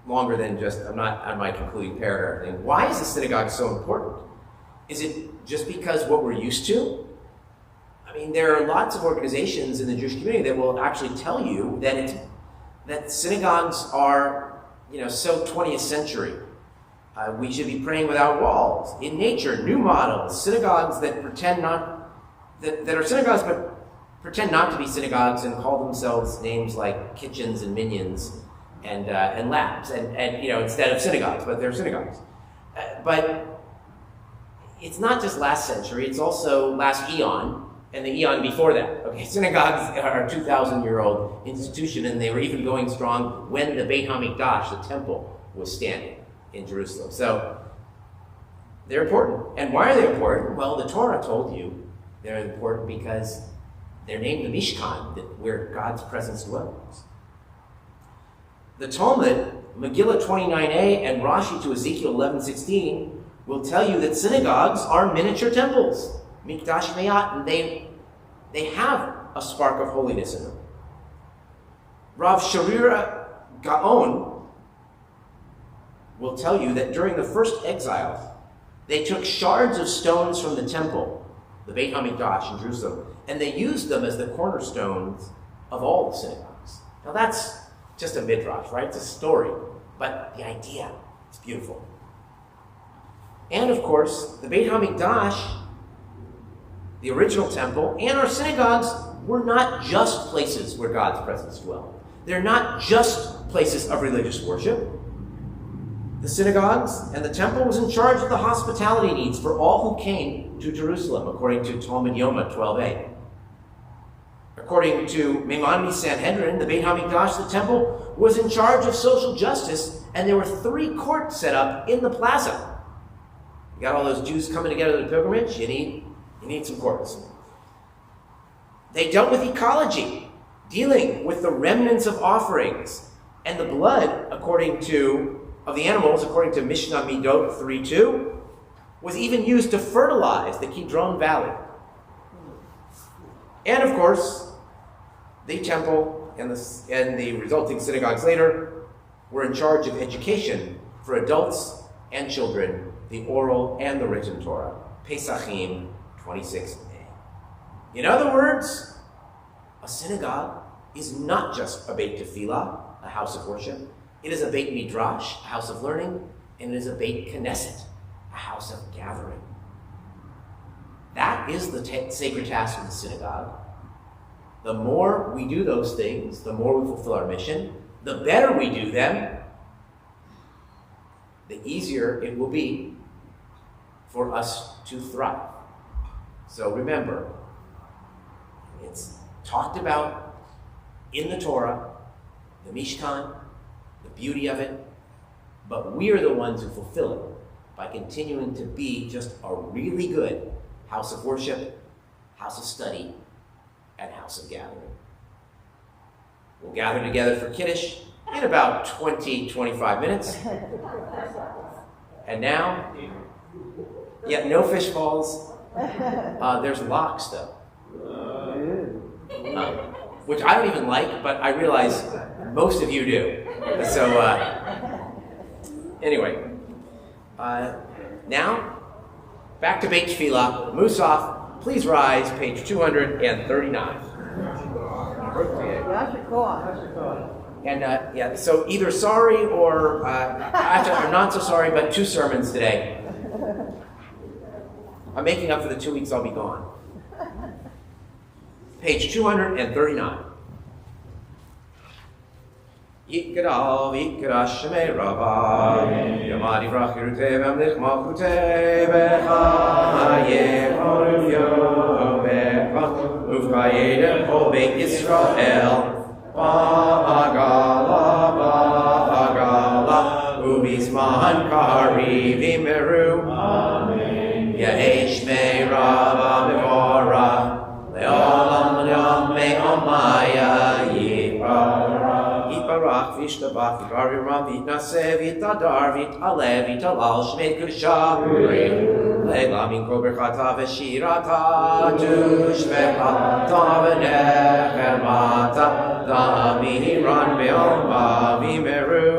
longer than just, I'm not on my concluding paragraph thing. Why is the synagogue so important? Is it just because what we're used to? mean, there are lots of organizations in the Jewish community that will actually tell you that synagogues are, so 20th century. We should be praying without walls, in nature, new models, synagogues that that are synagogues but pretend not to be synagogues and call themselves names like kitchens and minions and labs, and instead of synagogues, but they're synagogues. But it's not just last century, it's also last eon, and the eon before that. Okay, synagogues are a 2,000-year-old institution, and they were even going strong when the Beit HaMikdash, the temple, was standing in Jerusalem. So they're important. And why are they important? Well, the Torah told you they're important because they're named the Mishkan, where God's presence dwells. The Talmud, Megillah 29a and Rashi to Ezekiel 11:16 will tell you that synagogues are miniature temples, Mikdash Me'at, and they have a spark of holiness in them. Rav Sharira Gaon will tell you that during the first exile, they took shards of stones from the temple, the Beit HaMikdash in Jerusalem, and they used them as the cornerstones of all the synagogues. Now that's just a midrash, right? It's a story, but the idea is beautiful. And of course, the Beit HaMikdash, the original temple, and our synagogues were not just places where God's presence dwelled. They're not just places of religious worship. The synagogues and the temple was in charge of the hospitality needs for all who came to Jerusalem, according to Talmud Yoma 12a. According to Maimonides Sanhedrin, the Beit HaMikdash, the temple, was in charge of social justice, and there were 3 courts set up in the plaza. You got all those Jews coming together to the pilgrimage, you need some courts. They dealt with ecology, dealing with the remnants of offerings, and the blood, of the animals, according to Mishnah Midot 3:2, was even used to fertilize the Kidron Valley. And of course, the temple and the resulting synagogues later were in charge of education for adults and children, the oral and the written Torah, Pesachim 26a. In other words, a synagogue is not just a Beit Tefillah, a house of worship. It is a Beit Midrash, a house of learning, and it is a Beit Knesset, a house of gathering. That is the sacred task of the synagogue. The more we do those things, the more we fulfill our mission. The better we do them, the easier it will be for us to thrive. So remember, it's talked about in the Torah, the Mishkan, the beauty of it, but we are the ones who fulfill it by continuing to be just a really good house of worship, house of study, and house of gathering. We'll gather together for Kiddush in about 20-25 minutes. And now, no fish balls. There's lox, though. Which I don't even like, but I realize most of you do. So, anyway. Now, back to Beit Tefillah. Musaf, please rise, page 239. And so either sorry or not so sorry, but 2 sermons today. I'm making up for the 2 weeks I'll be gone. Page 239. Yikra v'yikra shemei Rabbi Yamadi vrachirutei v'amlich malchutei v'chayeh oruvyo v'chayeh uv'chayeh kol beit Yisrael ba'agala uv'izman kari v'meru Yehesh mei Rabbi mevorah le'olam le'om me'omaya yipara Barach v'ishtabach v'garim v'itnaseh v'itadar v'italev v'talal shmei kedusha le'la min kol berchata v'shirata tushvecha ta'v'necher mata da'miran be'omba v'meru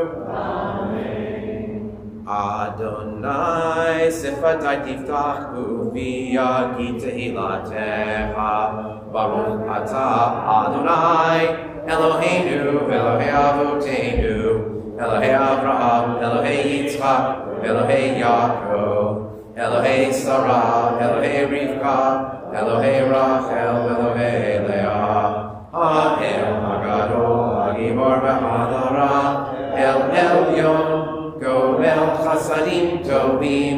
Adonai sifatai tiftach uvi yagi tehilatecha. Baruch atah Adonai Eloheinu Elohei Avoteinu Elohei Avraham Elohei Yitzchak Elohei Yaakov Elohei Sarah Elohei Rivka Elohei Rachel Elohei Leah Ha'el Hagadol Hagibor V'Hadara El Elyon Gomel Chasadim Tovim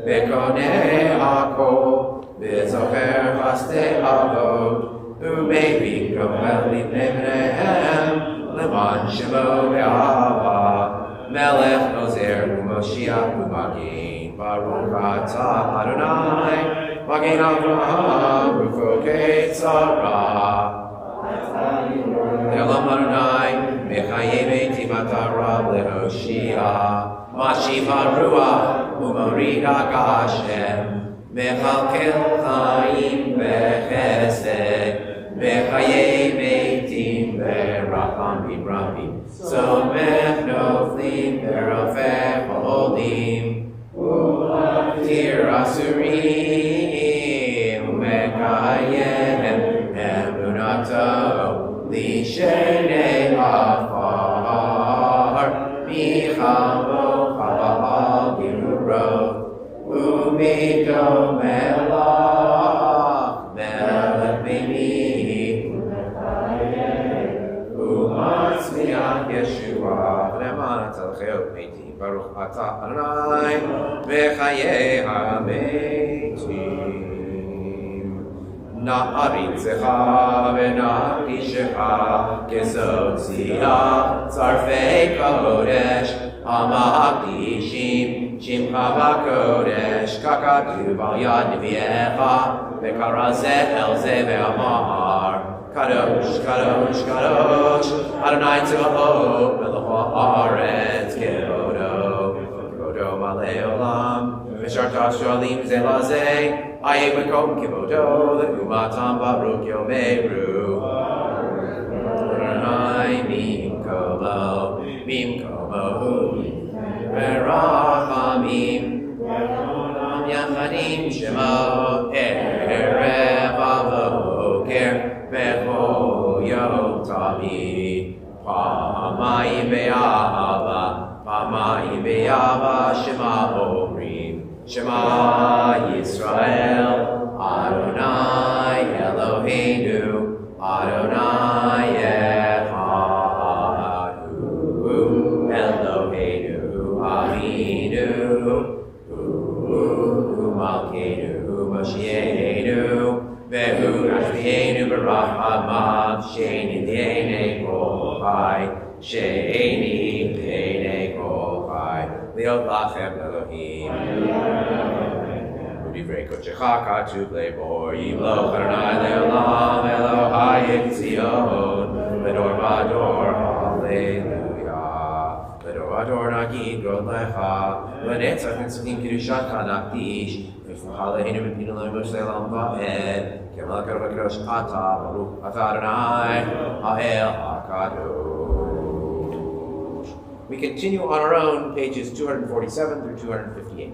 Bekonei Hakol V'zocher Chastei Avot U'mevi Gomel Libnei Bneihem Leman Shemo Ve'ava Melech Ozer U'Moshiach U'Magin Baruch Atah Adonai Magin Avraham Ufokei Tzara Le'olam Adonai Mechayei Metim Atarav Le'Hoshia Mashiv HaRuach U'Morid HaGashem Mechalkel Chaim Bechesed Mechayei Metim Berachamim Rabim Somech Noflim Berafeh Holim U'Matir Asurim U'Mekayem Emunato Lishenei Afar Michamo Chavahal Girurot Umido Melach Melech Meini U'Matzmiach Yeshua V'Ne'eman Tzalcheot Meitim Baruch Atah Adonai V'Chayei HaMeitim Na'aritzecha V'Na'tishecha Kesod Tziyach Tzarfei Kodesh Ha'Ma'akdishim Shimcha V'Kodesh Kakatuv Al Yad Neviecha V'Karazeh El Zeh Ve'amar Kadosh, Kadosh, Kadosh Adonai Tzvaot Melech Haaretz Kevodo Kevodo Malei Olam V'Shartav Shoalim Zeh Lazeh Aye Mekom Kevodo Le'umatam Baruch Yomeru Adonai Mimkomo Verachamim Ve'olam Yachadim Shemo Erev Avoker Ve'chol Yom Tamid Pamayim Be'ava Shema Omrim Shema Yisrael Adonai Eloheinu Adonai Echad Eloheinu Avinu Malkeinu Moshienu Ve'hu Rashmienu Barachamav Sheini D'enei Kol Chai Sheini D'enei Kol Chai Liot Lachem Elohim Udivrei Kodshecha Katuv Le'bor Yimloch Adonai Le'olam Elohai Yitzion Ledor Vador Hallelujah Ledor Vador Nagid God Lecha L'netzach Netzakim Kiddushat Kanakdish V'Haleinu V'Pinu Le'Moshe Le'olam Va'ed Kemal Kadosh Atah Baruch Atah Adonai Ha'el HaKadosh. We continue on our own, pages 247 through 258.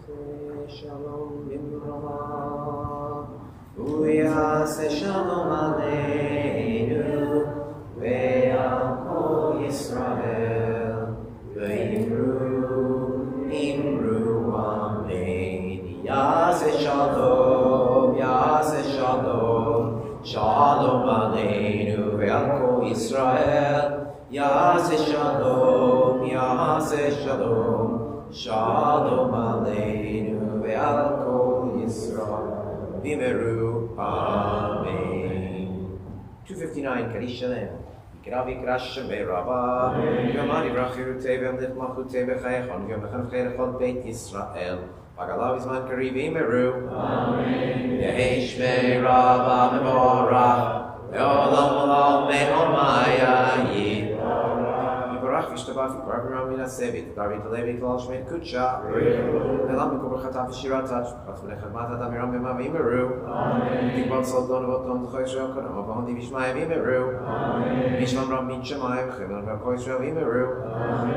Shalom bimroha, uyase shalom aleinu, ve'al kol Yisrael, ve'imru amen. Yase shalom, shalom aleinu, ve'al kol Yisrael, yase shalom, shalom aleinu ve'al kol Yisrael v'meru amen. 259 Kaddish Shalem. Yikra v'yikra shemei Rabbi Yomari v'rachirutei v'yamlich malchutei v'chayechon v'yomechanchei l'chol Beit Yisrael v'agalav v'zman kari v'meru amen. Yehi shmei Rabbi mevorach ve'olam olam me'omayayid Vishtabach, Barbara Mina Sevit, David Levi, Kalashmet Kucha, Elam Kubrachata Shiratat, Patmechamata Damiram Vimeru, Tikbal Saldon Voton, Hoisrael Kodama, Bondi Vishmaya Vimeru, Vishman Ramin Shemai, Heman Hoisrael Vimeru,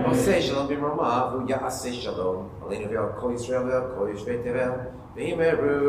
Ose Shalom Bimroma, Yase Shalom, Alinu Vel, Koisrael, Koishvetevel, Vimeru.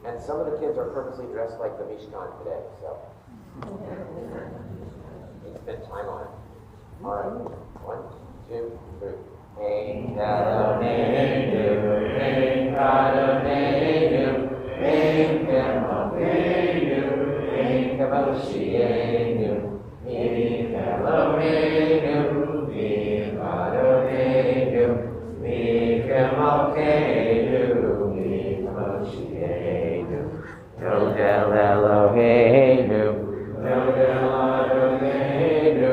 And some of the kids are purposely dressed like the Mishkan today, so we spent time on it. All right, 1, 2, 3. Ein Eloheinu, Ein Kadoshenu, Ein Kemoheinu, Ein Kemoshienu, Mi Eloheinu, Mi Kadoshenu, Mi Kemoheinu, Mi Kemoshienu, Yodel Eloheinu, Yodel Adonenu,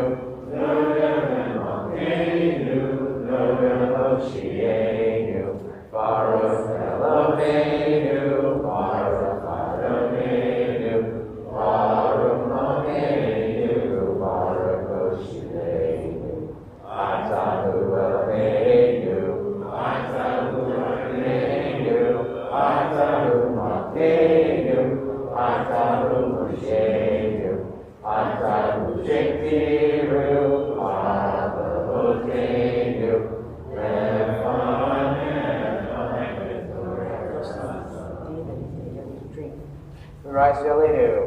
Yodel Eloheinu, Yodel Moshienu, Baruch Eloheinu, Baruch Adonenu, Baruch Eloheinu, Baruch Moshienu, Atahu Eloheinu, Atahu Eloheinu, Atahu Eloheinu, Atahu Moshienu, Atahu Shektiru, Atahu Rise Yalinu.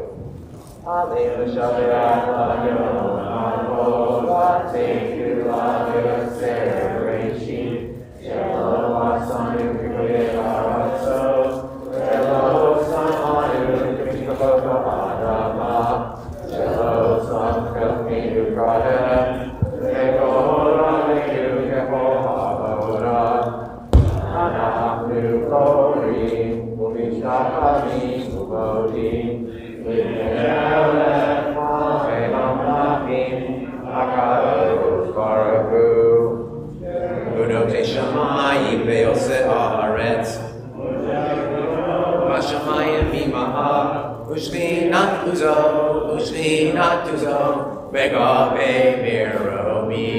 Alinu Shabbat Lagyo Namo Vateku Lagyo Serereshi Shelo Asanu Kikuye Arato Shelo Samanu Kikuye Adama Shelo Samkakinu Prahem Ego Rameyu Keho Habora Anahnu Kori Umishakami Ubodi V'yelech Malchem Amlachim HaKadosh Baruch Hu Udotei Shamayim Ve'oseh Haaretz V'Shamayim Mimaha Ushvinat Uzo Megabe Miromi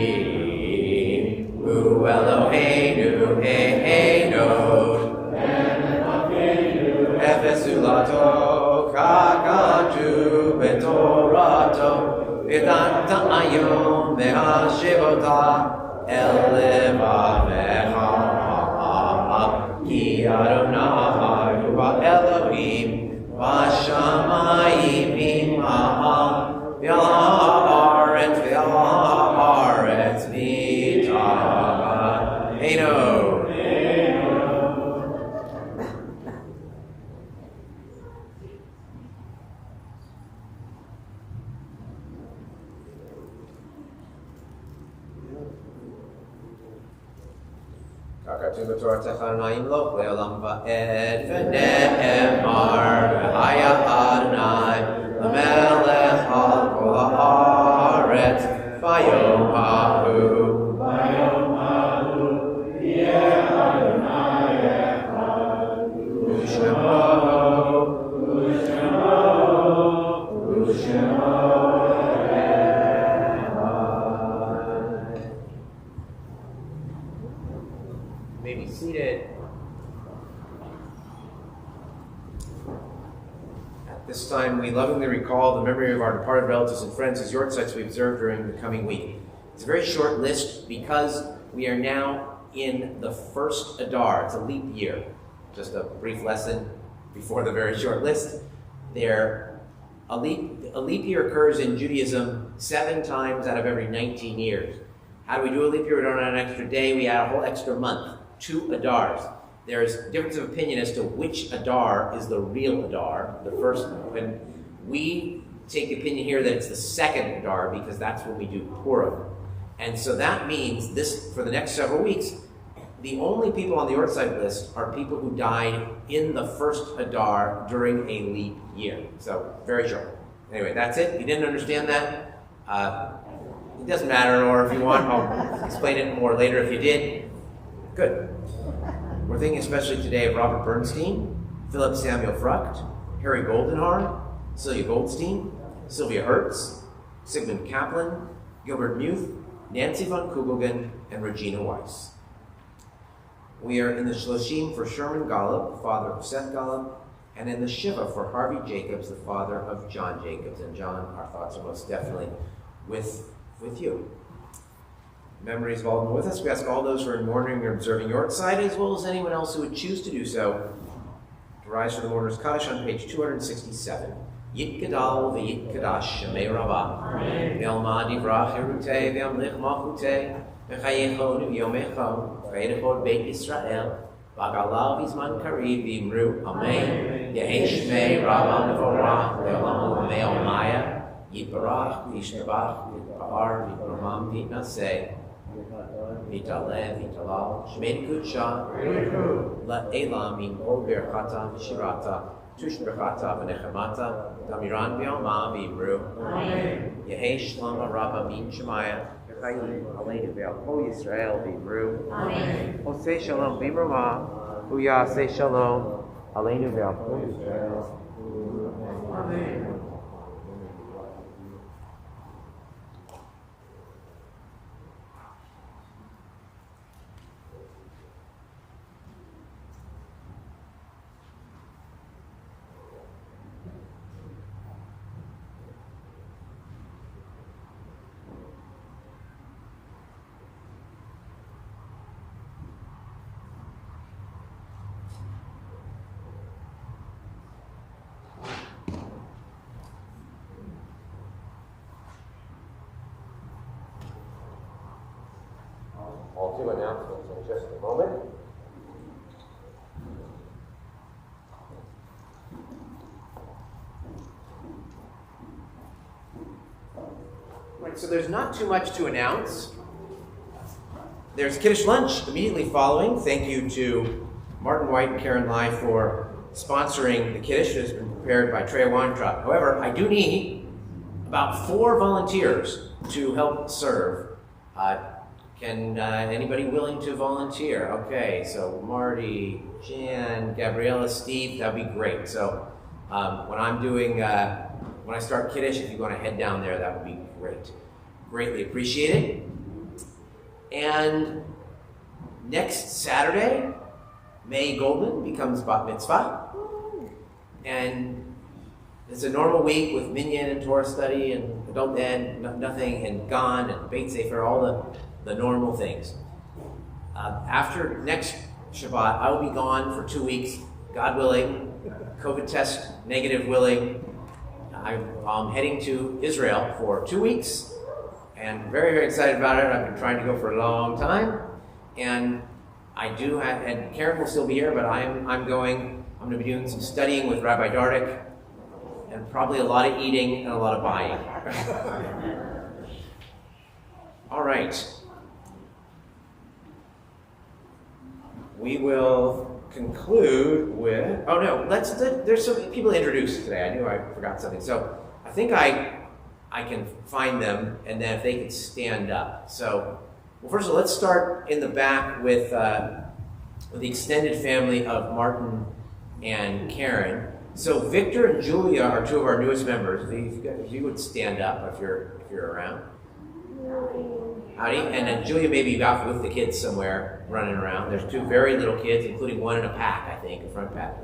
Hu Eloheinu Einod Efes Ulato Kagadu Betorato Vidanta Ayom Me'ashivota Elevamecha Ki Adonai Huva Elohim Vashamayim Imaha V'Haaretz V'Tava Eino. Kakatum b'Torah Techanaim Loch Le'olam Va'ed V'ne'emar V'haya Adonai L'melech al kol haaretz V'yom ha'hu V'yom ha'hu Yeh Adonai Echad This time we lovingly recall the memory of our departed relatives and friends as yortzites we observe during the coming week. It's a very short list because we are now in the first Adar. It's a leap year. Just a brief lesson before the very short list. A leap year occurs in Judaism 7 times out of every 19 years. How do we do a leap year? We don't add an extra day. We add a whole extra month. 2 Adars. There's difference of opinion as to which Adar is the real Adar. The first, when we take the opinion here that it's the second Adar because that's when we do Purim. And so that means this, for the next several weeks, the only people on the Yortzeit list are people who died in the first Adar during a leap year. So, very short. Anyway, that's it. If you didn't understand that, it doesn't matter, or if you want, I'll explain it more later if you did. Good. We're thinking especially today of Robert Bernstein, Philip Samuel Frucht, Harry Goldenhar, Celia Goldstein, Sylvia Hertz, Sigmund Kaplan, Gilbert Muth, Nancy von Kugelgen, and Regina Weiss. We are in the Shloshim for Sherman Golub, the father of Seth Golub, and in the Shiva for Harvey Jacobs, the father of John Jacobs. And John, our thoughts are most definitely with you. Memories of all of them with us. We ask all those who are in mourning or observing Yortzeit, as well as anyone else who would choose to do so, to rise for the Mourner's Kaddish on page 267. Yit Gadal v'yit Kadash Shemei Rabbah Ve'alma divrach Yerutei ve'amlich malchutei v'chayechonu yomecho v'edechod Beit Yisrael v'agalav v'zman kariv v'imru Amen Yehi Shemei Rabbah Mevorach ve'olamu ve'omaya Yitbarach v'yishtabach v'yitba'ar v'yitbramam v'yitnaseh V'yitalev v'yitalal Shemei Kudsha La'elam min ol berchata v'shirata Tush berchata v'nechemata Damiran v'yalma v'imru Yehi Shlama Rabba min Shemaya V'chayim aleinu ve'al kol Yisrael v'imru Osei Shalom v'imrama Uyasei Shalom aleinu ve'al kol Yisrael. Amen. I'll do announcements in just a moment. Right, so there's not too much to announce. There's Kiddush lunch immediately following. Thank you to Martin White and Karen Lai for sponsoring the Kiddush. It has been prepared by Treya Weintraub. However, I do need about 4 volunteers to help serve. Can anybody willing to volunteer? Okay, so Marty, Jan, Gabriella, Steve, that'd be great. So when I start Kiddush, if you want to head down there, that would be great. Greatly appreciated. And next Saturday, May Goldman becomes Bat Mitzvah. And it's a normal week with Minyan and Torah study and Adult Ed, nothing, and Gan and Beit Sefer, all the normal things. After next Shabbat, I will be gone for 2 weeks, God willing, COVID test negative willing. I'm heading to Israel for 2 weeks, and very, very excited about it. I've been trying to go for a long time, and and Karen will still be here, but I'm going to be doing some studying with Rabbi Dardick, and probably a lot of eating and a lot of buying. All right. We will conclude with, there's some people introduced today. I knew I forgot something. So I think I can find them, and then if they could stand up. So, well, first of all, let's start in the back with the extended family of Martin and Karen. So Victor and Julia are 2 of our newest members. If you would stand up if you're around. Howdy. And then Julia may be out with the kids somewhere running around. There's 2 very little kids, including one in a pack, I think, a front pack,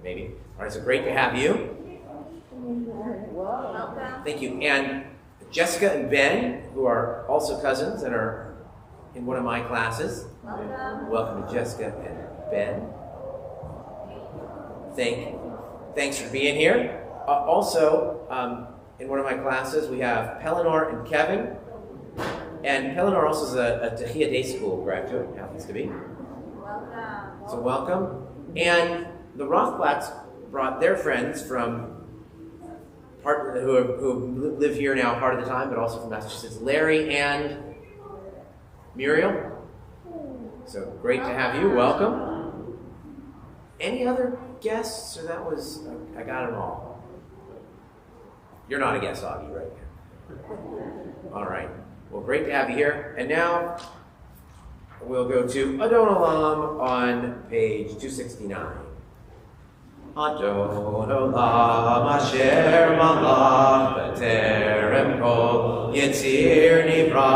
maybe. All right, so great to have you. Welcome. Thank you. And Jessica and Ben, who are also cousins and are in one of my classes. Welcome. Welcome to Jessica and Ben. Thanks for being here. Also, in one of my classes, we have Pelinor and Kevin. And Pelinor also is a Tehillah Day School graduate, happens to be. Welcome. So welcome. And the Rothblatts brought their friends from who live here now part of the time, but also from Massachusetts, Larry and Muriel. So great to have you. Welcome. Any other guests? Or that was, I got them all. You're not a guest, Augie, right? All right. Well, great to have you here. And now we'll go to Adon Olam on page 269. Adon Olam Asher Malach B'terem Kol Yitzir Nivra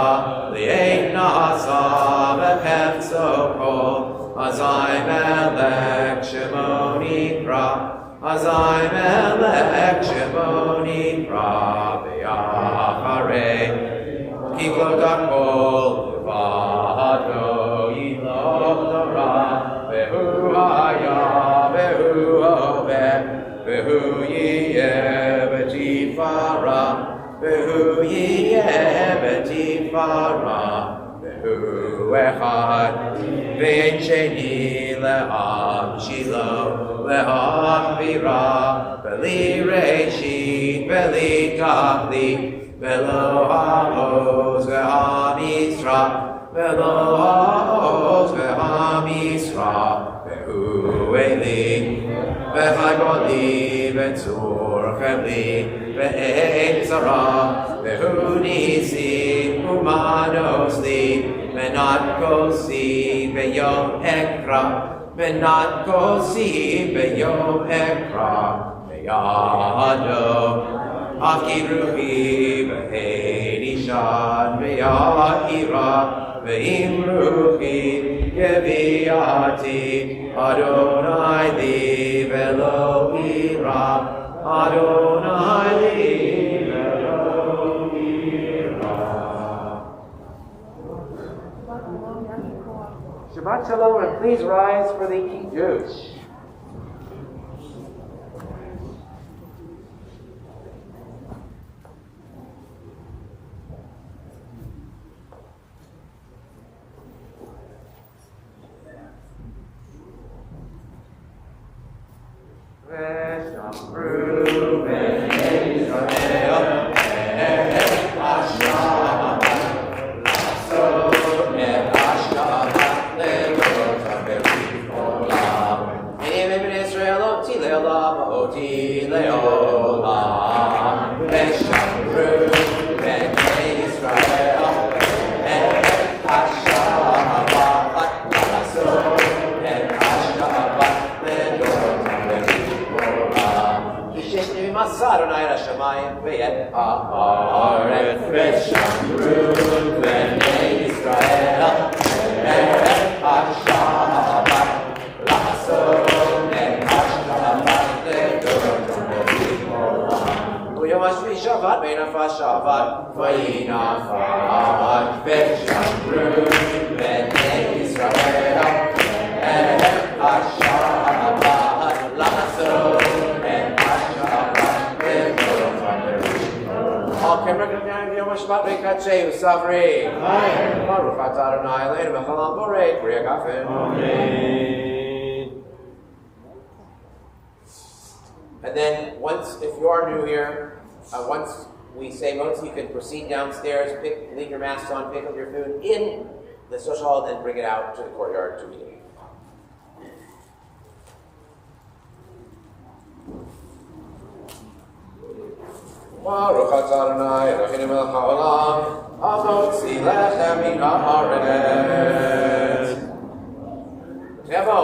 Li'ein Nasa V'Hefzo Kol Azai Melech Shemo Nikra Azai Melech Shemo Nikra V'Yacharei Kiklo Dakol V'Ado Yilo Torah Vehu Haya Vehu Oveh Vehu Yiyeh B'Tifara Vehu Yiyeh B'Tifara Vehu Echad Ve'en Sheni Le'am Shilo Le'am Bira Beli Reshit Beli Tachlit Velo ha'oz ve'am Yisra, Velo ha'oz ve'am Yisra, Ve'hu Eli, Ve'chagoli, Ve'tzur chemli, Ve'ein zara, Ve'hu nisi, Umanos li, Ve'nat kosi, Ve'yom ekra, Ve'nat kosi, Ve'yom ekra, Ve'yado, Aki ruhi v'hei nishan v'ya'ira v'im ruhi yevi'ati Adonai li v'lo ira Adonai li v'lo ira. Shabbat shalom, and please rise for the Kiddush. And then if you are new here, once we say Motzi, you can proceed downstairs, leave your masks on, pick up your food in the social hall, then bring it out to the courtyard to eat it. Baruch atah Adonai Eloheinu melech haolam, hamotzi lechem min haaretz. Tempo.